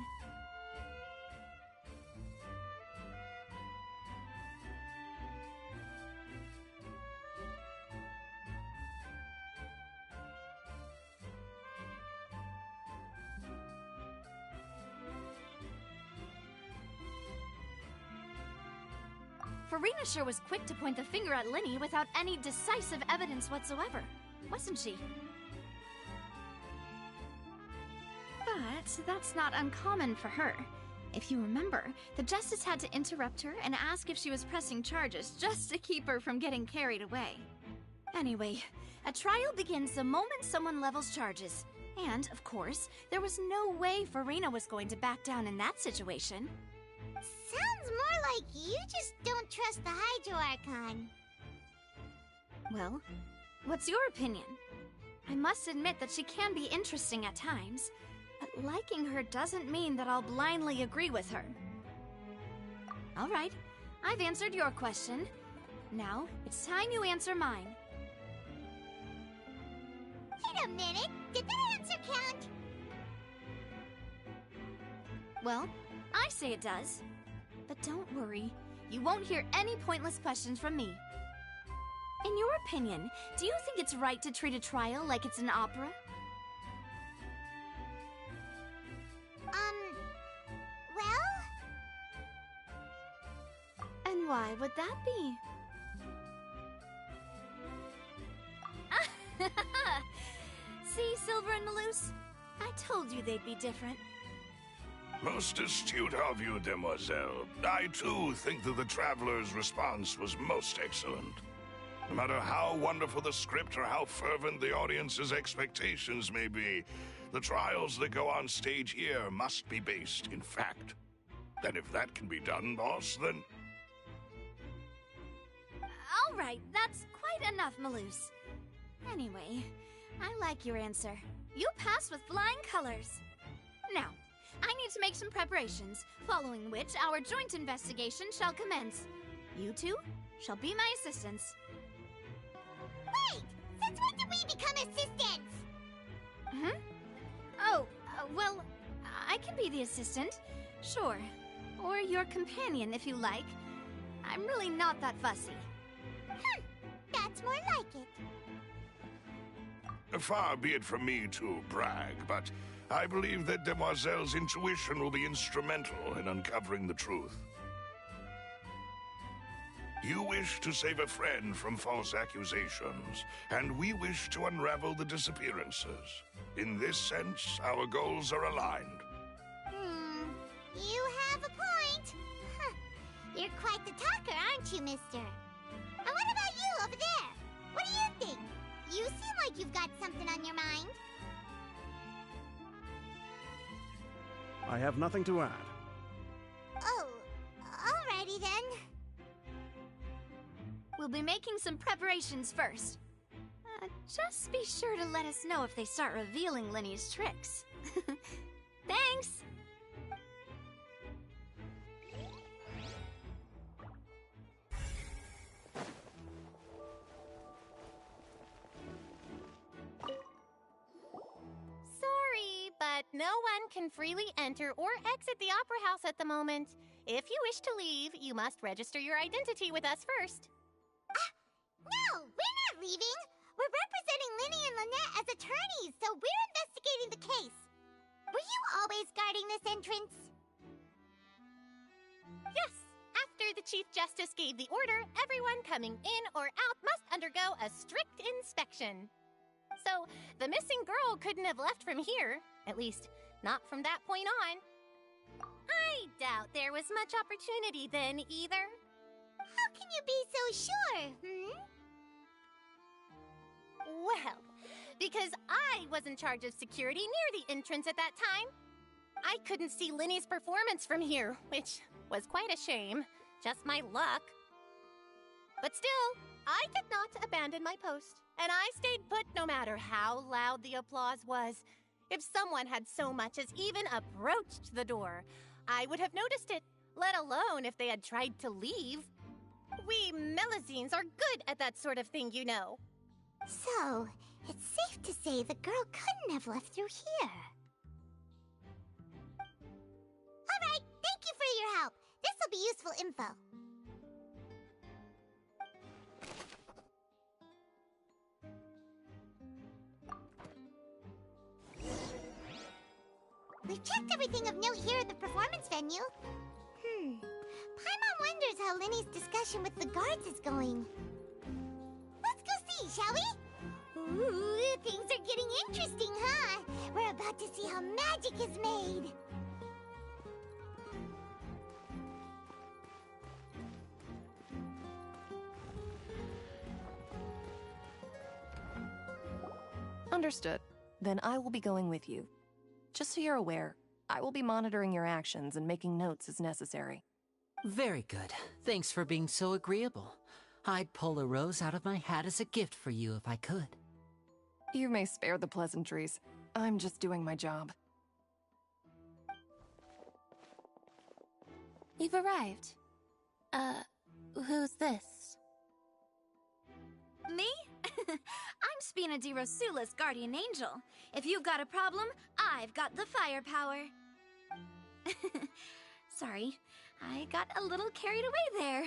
Farina sure was quick to point the finger at Linny without any decisive evidence whatsoever, wasn't she? But that's not uncommon for her. If you remember, the Justice had to interrupt her and ask if she was pressing charges just to keep her from getting carried away. Anyway, a trial begins the moment someone levels charges. And, of course, there was no way Farina was going to back down in that situation. Sounds more like you just don't trust the Hydro Archon. Well, what's your opinion? I must admit that she can be interesting at times, but liking her doesn't mean that I'll blindly agree with her. All right, I've answered your question. Now, it's time you answer mine. Wait a minute! Did that answer count? Well, I say it does. But don't worry, you won't hear any pointless questions from me. In your opinion, do you think it's right to treat a trial like it's an opera? Well? And why would that be? See, Silver and Maloose? I told you they'd be different. Most astute of you, demoiselle. I too think that the Traveler's response was most excellent. No matter how wonderful the script or how fervent the audience's expectations may be, the trials that go on stage here must be based in fact. And if that can be done, boss, then... All right, that's quite enough, Maloose. Anyway, I like your answer. You passed with flying colors. Now, I need to make some preparations, following which our joint investigation shall commence. You two shall be my assistants. Wait! Since when did we become assistants? Oh, well, I can be the assistant, sure. Or your companion, if you like. I'm really not that fussy. That's more like it. Far be it from me to brag, but I believe that Demoiselle's intuition will be instrumental in uncovering the truth. You wish to save a friend from false accusations, and we wish to unravel the disappearances. In this sense, our goals are aligned. You have a point. You're quite the talker, aren't you, mister? And what about you over there? What do you think? You seem like you've got something on your mind. I have nothing to add. Oh, alrighty then. We'll be making some preparations first. Just be sure to let us know if they start revealing Lenny's tricks. Thanks! Sorry, but no one can freely enter or exit the Opera House at the moment. If you wish to leave, you must register your identity with us first. No, we're not leaving. We're representing Linny and Lynette as attorneys, so we're investigating the case. Were you always guarding this entrance? Yes. After the Chief Justice gave the order, everyone coming in or out must undergo a strict inspection. So, the missing girl couldn't have left from here. At least, not from that point on. I doubt there was much opportunity then, either. How can you be so sure, Well, because I was in charge of security near the entrance at that time. I couldn't see Linny's performance from here, which was quite a shame. Just my luck. But still, I did not abandon my post, and I stayed put no matter how loud the applause was. If someone had so much as even approached the door, I would have noticed it, let alone if they had tried to leave. We Melazines are good at that sort of thing, you know. So, it's safe to say the girl couldn't have left through here. Alright, thank you for your help. This will be useful info. We've checked everything of note here at the performance venue. Paimon wonders how Linny's discussion with the guards is going. Let's go see, shall we? Ooh, things are getting interesting, huh? We're about to see how magic is made. Understood. Then I will be going with you. Just so you're aware, I will be monitoring your actions and making notes as necessary. Very good. Thanks for being so agreeable. I'd pull a rose out of my hat as a gift for you if I could. You may spare the pleasantries. I'm just doing my job. You've arrived. Who's this? Me? I'm Spina di Rosula's guardian angel. If you've got a problem, I've got the firepower. Sorry, I got a little carried away there.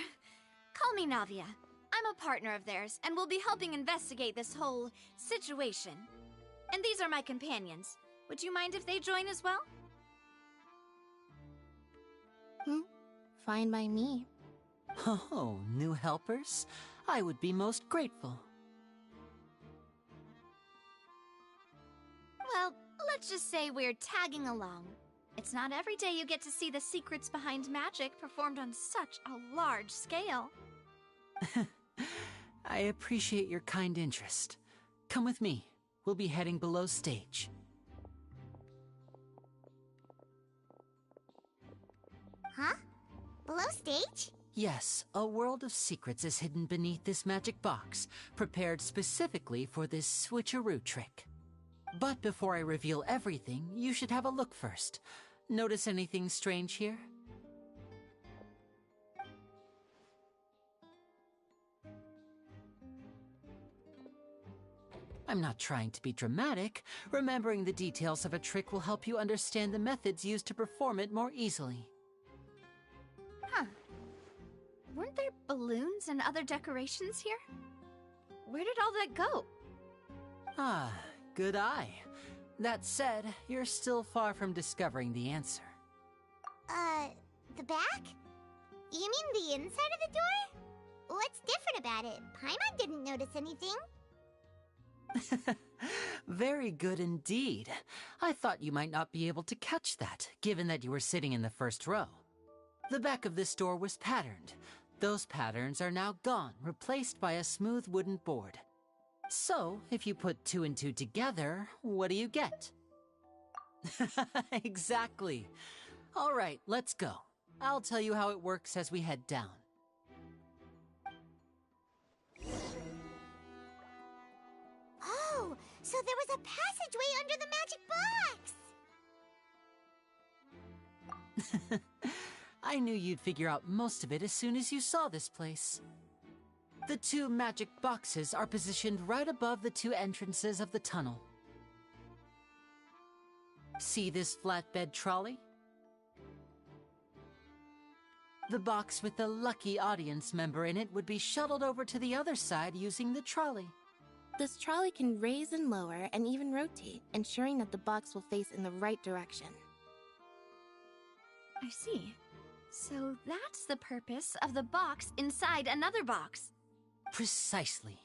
Call me Navia. I'm a partner of theirs, and will be helping investigate this whole situation. And these are my companions. Would you mind if they join as well? Fine by me. Oh, new helpers? I would be most grateful. Well, let's just say we're tagging along. It's not every day you get to see the secrets behind magic performed on such a large scale. I appreciate your kind interest. Come with me. We'll be heading below stage. Huh? Below stage? Yes, a world of secrets is hidden beneath this magic box, prepared specifically for this switcheroo trick. But before I reveal everything, you should have a look first. Notice anything strange here? I'm not trying to be dramatic. Remembering the details of a trick will help you understand the methods used to perform it more easily. Huh. Weren't there balloons and other decorations here? Where did all that go? Ah, good eye. That said, you're still far from discovering the answer. The back? You mean the inside of the door? What's different about it? Paimon didn't notice anything. Very good indeed. I thought you might not be able to catch that, given that you were sitting in the first row. The back of this door was patterned. Those patterns are now gone, replaced by a smooth wooden board. So, if you put 2 and 2 together, what do you get? Exactly. All right, let's go. I'll tell you how it works as we head down. Oh, so there was a passageway under the magic box! I knew you'd figure out most of it as soon as you saw this place. The 2 magic boxes are positioned right above the 2 entrances of the tunnel. See this flatbed trolley? The box with the lucky audience member in it would be shuttled over to the other side using the trolley. This trolley can raise and lower and even rotate, ensuring that the box will face in the right direction. I see. So that's the purpose of the box inside another box. Precisely.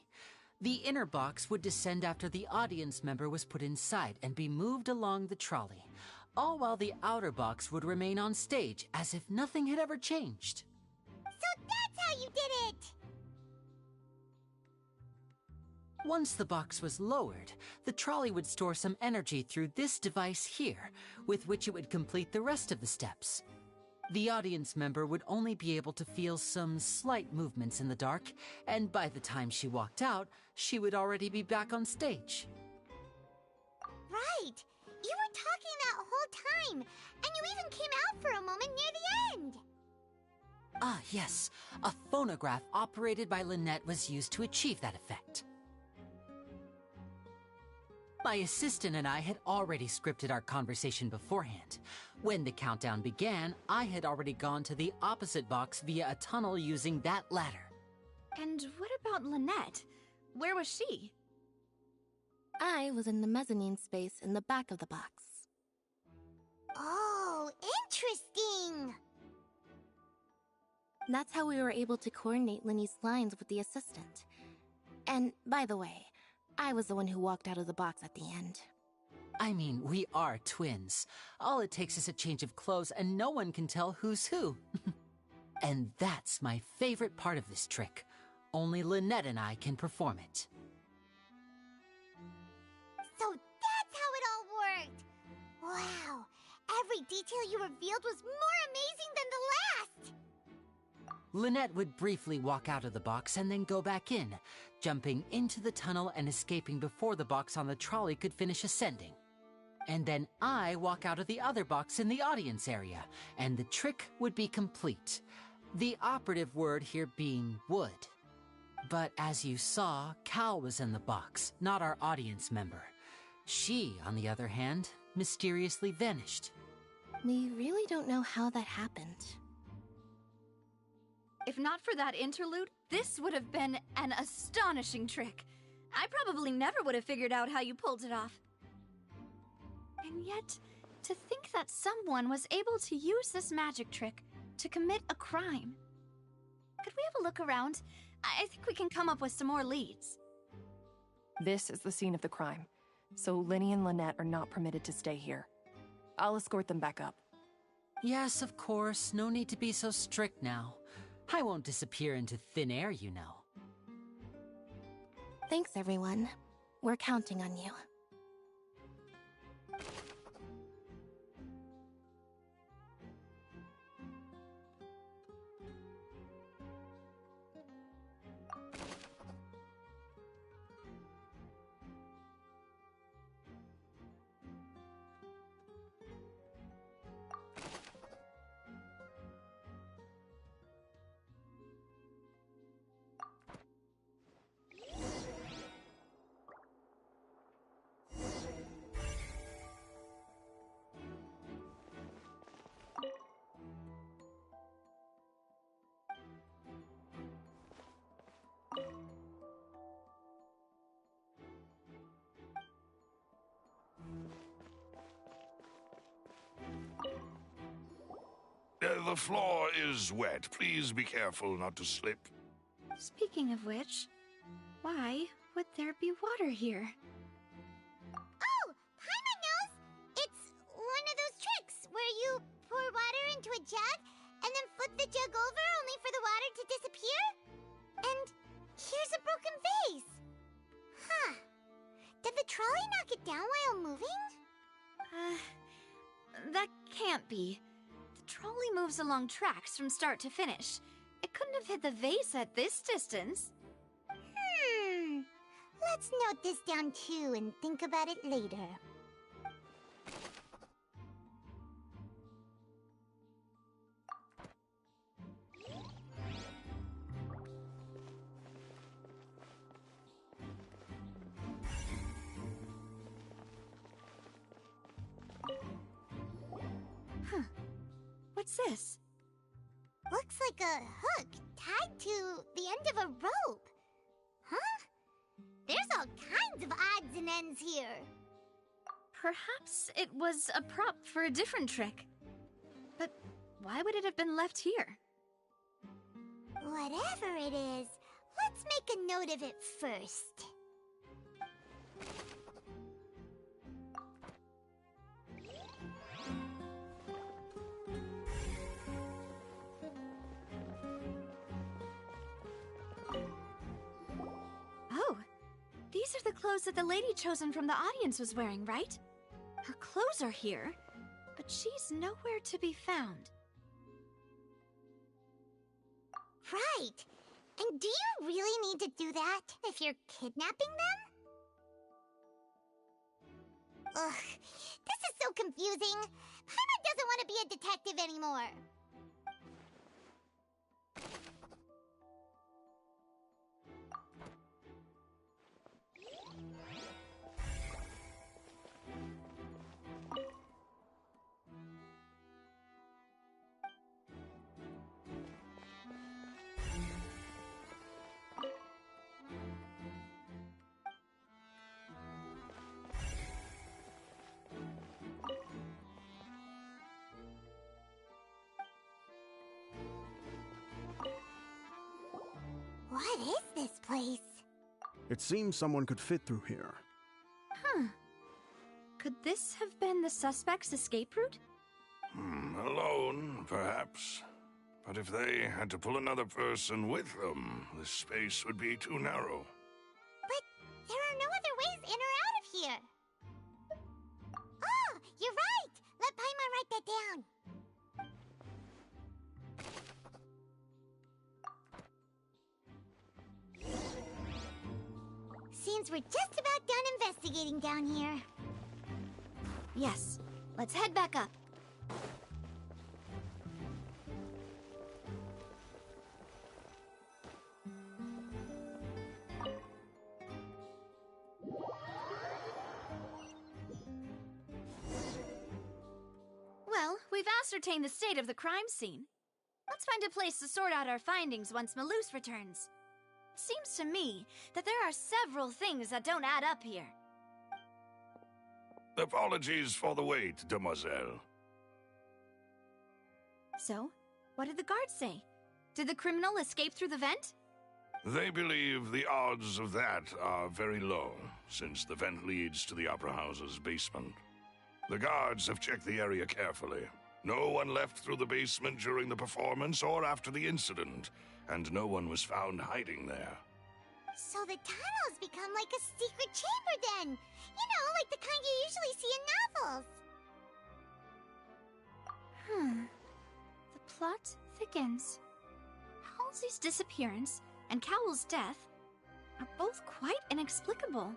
The inner box would descend after the audience member was put inside and be moved along the trolley, all while the outer box would remain on stage as if nothing had ever changed. So that's how you did it! Once the box was lowered, the trolley would store some energy through this device here, with which it would complete the rest of the steps. The audience member would only be able to feel some slight movements in the dark, and by the time she walked out, she would already be back on stage. Right! You were talking that whole time, and you even came out for a moment near the end! Ah, yes. A phonograph operated by Lynette was used to achieve that effect. My assistant and I had already scripted our conversation beforehand. When the countdown began, I had already gone to the opposite box via a tunnel using that ladder. And what about Lynette? Where was she? I was in the mezzanine space in the back of the box. Oh, interesting! That's how we were able to coordinate Linny's lines with the assistant. And, by the way, I was the one who walked out of the box at the end. I mean, we are twins. All it takes is a change of clothes and no one can tell who's who. And that's my favorite part of this trick. Only Lynette and I can perform it. So that's how it all worked! Wow! Every detail you revealed was more amazing than the last! Lynette would briefly walk out of the box and then go back in, jumping into the tunnel and escaping before the box on the trolley could finish ascending. And then I walk out of the other box in the audience area, and the trick would be complete. The operative word here being would. But as you saw, Cal was in the box, not our audience member. She, on the other hand, mysteriously vanished. We really don't know how that happened. If not for that interlude, This would have been an astonishing trick. I probably never would have figured out how you pulled it off. And yet, to think that someone was able to use this magic trick to commit a crime. Could we have a look around? I think we can come up with some more leads. This is the scene of the crime, so Linny and Lynette are not permitted to stay here. I'll escort them back up. Yes, of course. No need to be so strict now. I won't disappear into thin air, you know. Thanks, everyone. We're counting on you. The floor is wet. Please be careful not to slip. Speaking of which, why would there be water here? Oh, Paimon knows! It's one of those tricks where you pour water into a jug and then flip the jug over only for the water to disappear? And here's a broken vase. Huh. Did the trolley knock it down while moving? That can't be. The trolley moves along tracks from start to finish. It couldn't have hit the vase at this distance. Let's note this down too and think about it later. Huh. What's this? Looks like a hook tied to the end of a rope. Huh? There's all kinds of odds and ends here. Perhaps it was a prop for a different trick. But why would it have been left here? Whatever it is, let's make a note of it first. Oh, these are the clothes that the lady chosen from the audience was wearing, right? Her clothes are here, but she's nowhere to be found. Right. And do you really need to do that if you're kidnapping them? Ugh, this is so confusing. Paimon doesn't want to be a detective anymore. What is this place? It seems someone could fit through here. Huh. Could this have been the suspect's escape route? Alone, perhaps. But if they had to pull another person with them, the space would be too narrow. But there are no other ways in or out of here. Oh, you're right! Let Paimon write that down. Seems we're just about done investigating down here. Yes. Let's head back up. Well, we've ascertained the state of the crime scene. Let's find a place to sort out our findings once Malus returns. seems to me that there are several things that don't add up here. Apologies for the wait, demoiselle. So, what did the guards say? Did the criminal escape through the vent? They believe the odds of that are very low, since the vent leads to the Opera House's basement. The guards have checked the area carefully. No one left through the basement during the performance or after the incident, and no one was found hiding there. So the tunnels become like a secret chamber then! You know, like the kind you usually see in novels! The plot thickens. Halsey's disappearance and Cowell's death are both quite inexplicable.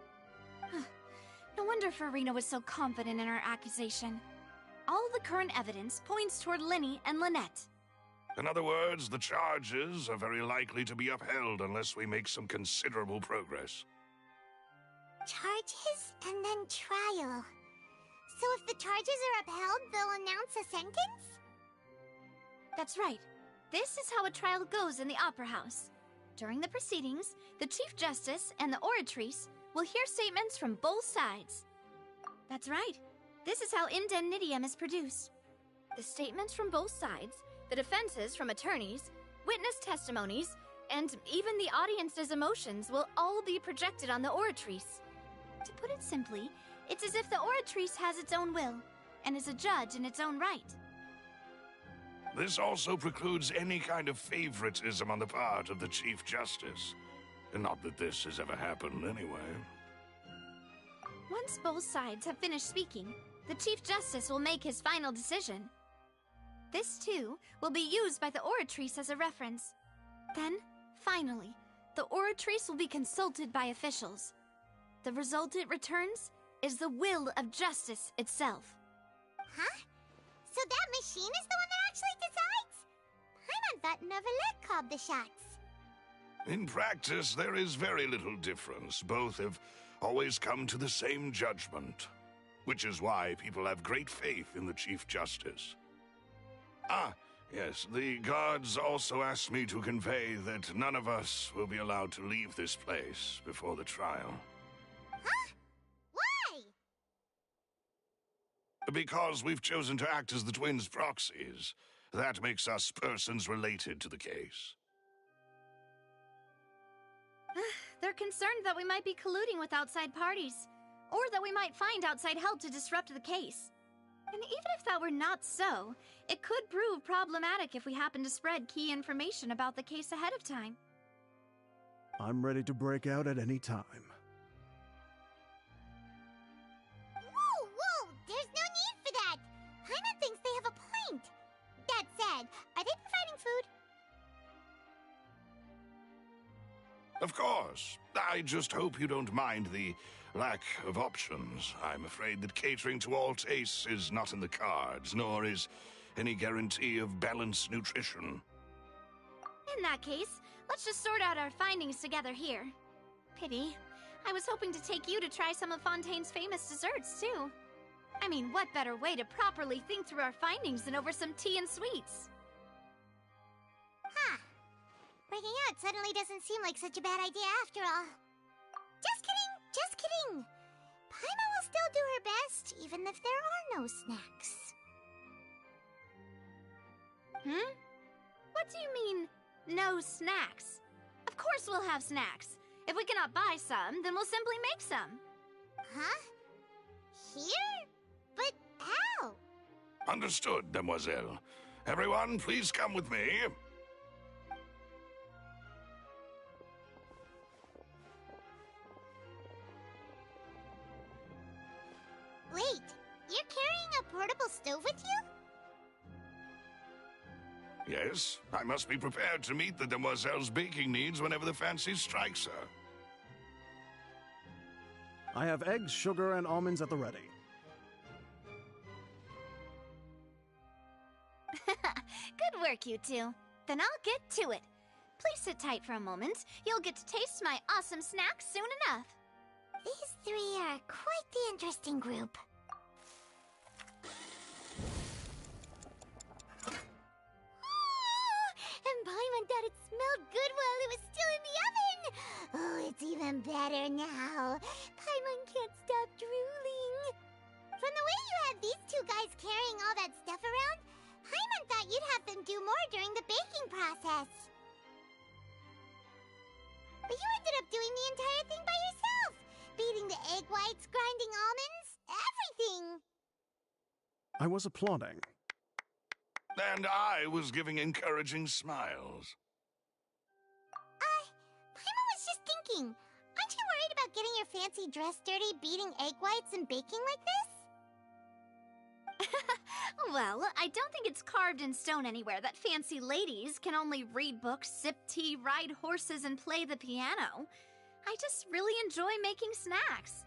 No wonder Farina was so confident in her accusation. All the current evidence points toward Linny and Lynette. In other words, the charges are very likely to be upheld unless we make some considerable progress. Charges and then trial. So if the charges are upheld, they'll announce a sentence? That's right. This is how a trial goes in the Opera House. During the proceedings, the Chief Justice and the Oratrice will hear statements from both sides. That's right. This is how indemnitium is produced. The statements from both sides, the defenses from attorneys, witness testimonies, and even the audience's emotions will all be projected on the Oratrice. To put it simply, it's as if the Oratrice has its own will, and is a judge in its own right. This also precludes any kind of favoritism on the part of the Chief Justice. And not that this has ever happened anyway. Once both sides have finished speaking, the Chief Justice will make his final decision. This, too, will be used by the Oratrice as a reference. Then, finally, the Oratrice will be consulted by officials. The result it returns is the will of justice itself. Huh? So that machine is the one that actually decides? Paimon thought Neuvillette called the shots. In practice, there is very little difference. Both have always come to the same judgment, which is why people have great faith in the Chief Justice. Ah, yes, the guards also asked me to convey that none of us will be allowed to leave this place before the trial. Huh? Why? Because we've chosen to act as the twins' proxies. That makes us persons related to the case. They're concerned that we might be colluding with outside parties, or that we might find outside help to disrupt the case. And even if that were not so, it could prove problematic if we happen to spread key information about the case ahead of time. I'm ready to break out at any time. Whoa! There's no need for that! Paimon thinks they have a point. That said, are they providing food? Of course. I just hope you don't mind the lack of options. I'm afraid that catering to all tastes is not in the cards, nor is any guarantee of balanced nutrition. In that case, let's just sort out our findings together here. Pity. I was hoping to take you to try some of Fontaine's famous desserts, too. I mean, what better way to properly think through our findings than over some tea and sweets? Huh. Breaking out suddenly doesn't seem like such a bad idea after all. Just kidding! Paimon will still do her best, even if there are no snacks. What do you mean, no snacks? Of course we'll have snacks. If we cannot buy some, then we'll simply make some. Huh? Here? But how? Understood, demoiselle. Everyone, please come with me. Wait, you're carrying a portable stove with you? Yes, I must be prepared to meet the demoiselle's baking needs whenever the fancy strikes her. I have eggs, sugar, and almonds at the ready. Good work, you two. Then I'll get to it. Please sit tight for a moment. You'll get to taste my awesome snacks soon enough. These three are quite the interesting group. And Paimon thought it smelled good while it was still in the oven! Oh, it's even better now. Paimon can't stop drooling. From the way you had these two guys carrying all that stuff around, Paimon thought you'd have them do more during the baking process. But you ended up doing the entire thing by yourself. Beating the egg whites, grinding almonds, everything. I was applauding. And I was giving encouraging smiles. Paimon was just thinking, aren't you worried about getting your fancy dress dirty beating egg whites and baking like this? Well, I don't think it's carved in stone anywhere that fancy ladies can only read books, sip tea, ride horses, and play the piano. I just really enjoy making snacks.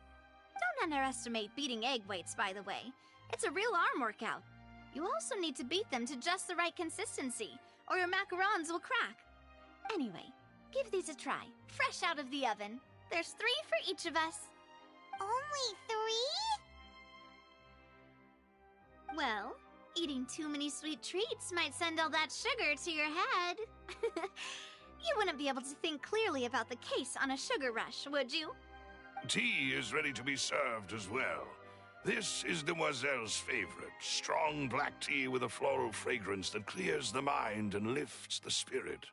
Don't underestimate beating egg whites, by the way. It's a real arm workout. You also need to beat them to just the right consistency, or your macarons will crack. Anyway, give these a try, fresh out of the oven. There's 3 for each of us. Only 3? Well, eating too many sweet treats might send all that sugar to your head. You wouldn't be able to think clearly about the case on a sugar rush, would you? Tea is ready to be served as well. This is Demoiselle's favorite, strong black tea with a floral fragrance that clears the mind and lifts the spirit.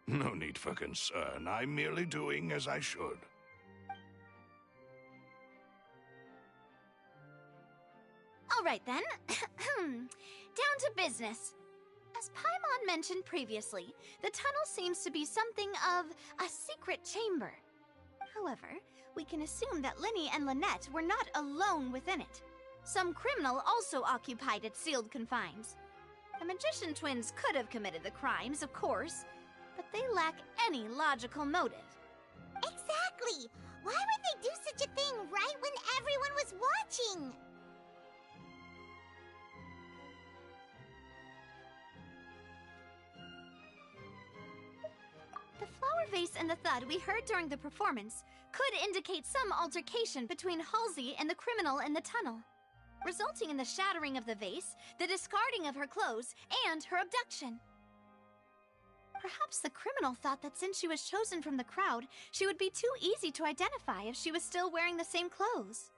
No need for concern. I'm merely doing as I should. All right then. Down to business. As Paimon mentioned previously, the tunnel seems to be something of a secret chamber. However, we can assume that Linny and Lynette were not alone within it. Some criminal also occupied its sealed confines. The magician twins could have committed the crimes, of course, but they lack any logical motive. Exactly! Why would they do such a thing right when everyone was watching? The flower vase and the thud we heard during the performance could indicate some altercation between Halsey and the criminal in the tunnel, resulting in the shattering of the vase, the discarding of her clothes, and her abduction. Perhaps the criminal thought that since she was chosen from the crowd, she would be too easy to identify if she was still wearing the same clothes.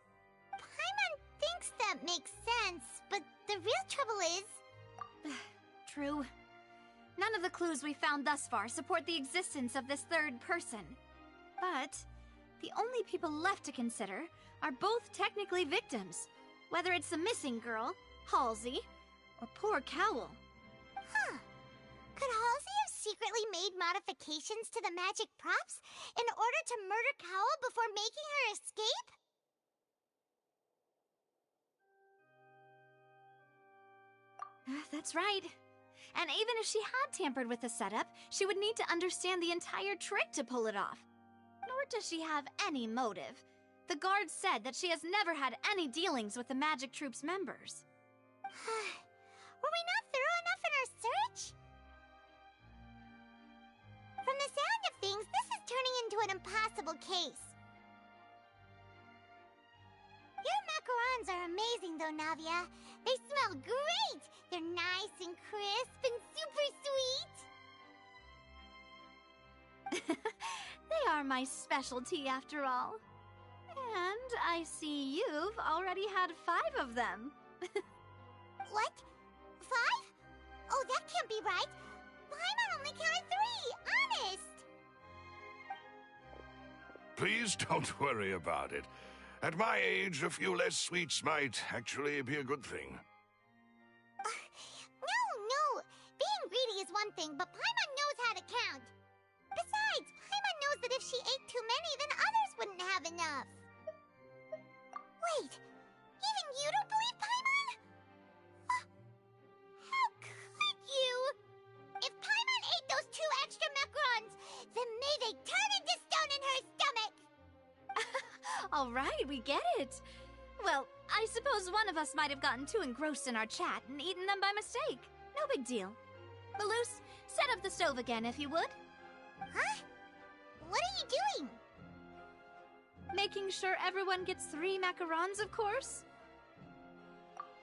Paimon thinks that makes sense, but the real trouble is... True. None of the clues we found thus far support the existence of this third person. But the only people left to consider are both technically victims, whether it's the missing girl, Halsey, or poor Cowell. Huh. Could Halsey have secretly made modifications to the magic props in order to murder Cowell before making her escape? That's right. And even if she had tampered with the setup, she would need to understand the entire trick to pull it off. Nor does she have any motive. The guards said that she has never had any dealings with the Magic Troop's members. Were we not thorough enough in our search? From the sound of things, this is turning into an impossible case. Your macarons are amazing, though, Navia. They smell great! They're nice and crisp and super sweet! They are my specialty, after all. And I see you've already had 5 of them. What? 5? Oh, that can't be right. Paimon only counted 3, honest! Please don't worry about it. At my age, a few less sweets might actually be a good thing. No. Being greedy is one thing, but Paimon knows how to count. Besides, Paimon knows that if she ate too many, then others wouldn't have enough. Wait, even you don't believe Paimon? How could you? If Paimon ate those 2 extra macarons, then may they turn into stone in her stomach! All right, we get it. Well, I suppose one of us might have gotten too engrossed in our chat and eaten them by mistake. No big deal. Malus, set up the stove again, if you would. Huh? What are you doing? Making sure everyone gets 3 macarons, of course.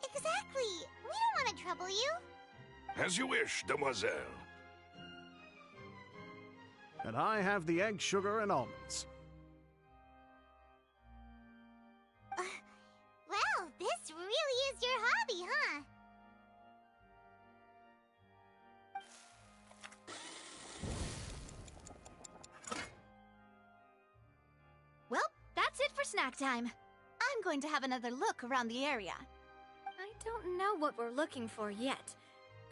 Exactly. We don't want to trouble you. As you wish, demoiselle. And I have the egg, sugar, and almonds. Well, this really is your hobby, huh? Well, that's it for snack time. I'm going to have another look around the area. I don't know what we're looking for yet,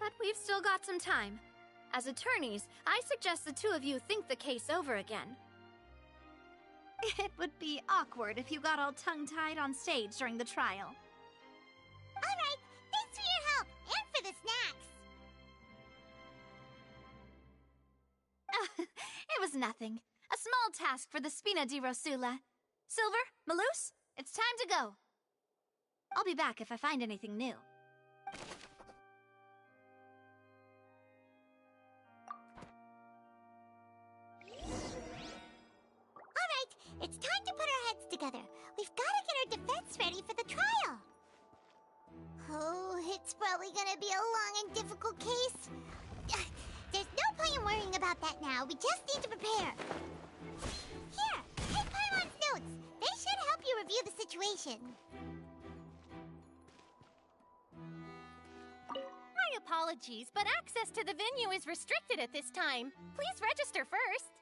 but we've still got some time. As attorneys, I suggest the two of you think the case over again. It would be awkward if you got all tongue-tied on stage during the trial. All right, thanks for your help and for the snacks. It was nothing. A small task for the Spina di Rosula. Silver, Maloose, it's time to go. I'll be back if I find anything new. All right, it's time to put our heads together. We've got to get our defense ready for the trial. Oh, it's probably gonna be a long and difficult case. There's no point in worrying about that now. We just need to prepare. Here, take Paimon's notes. They should help you review the situation. My apologies, but access to the venue is restricted at this time. Please register first.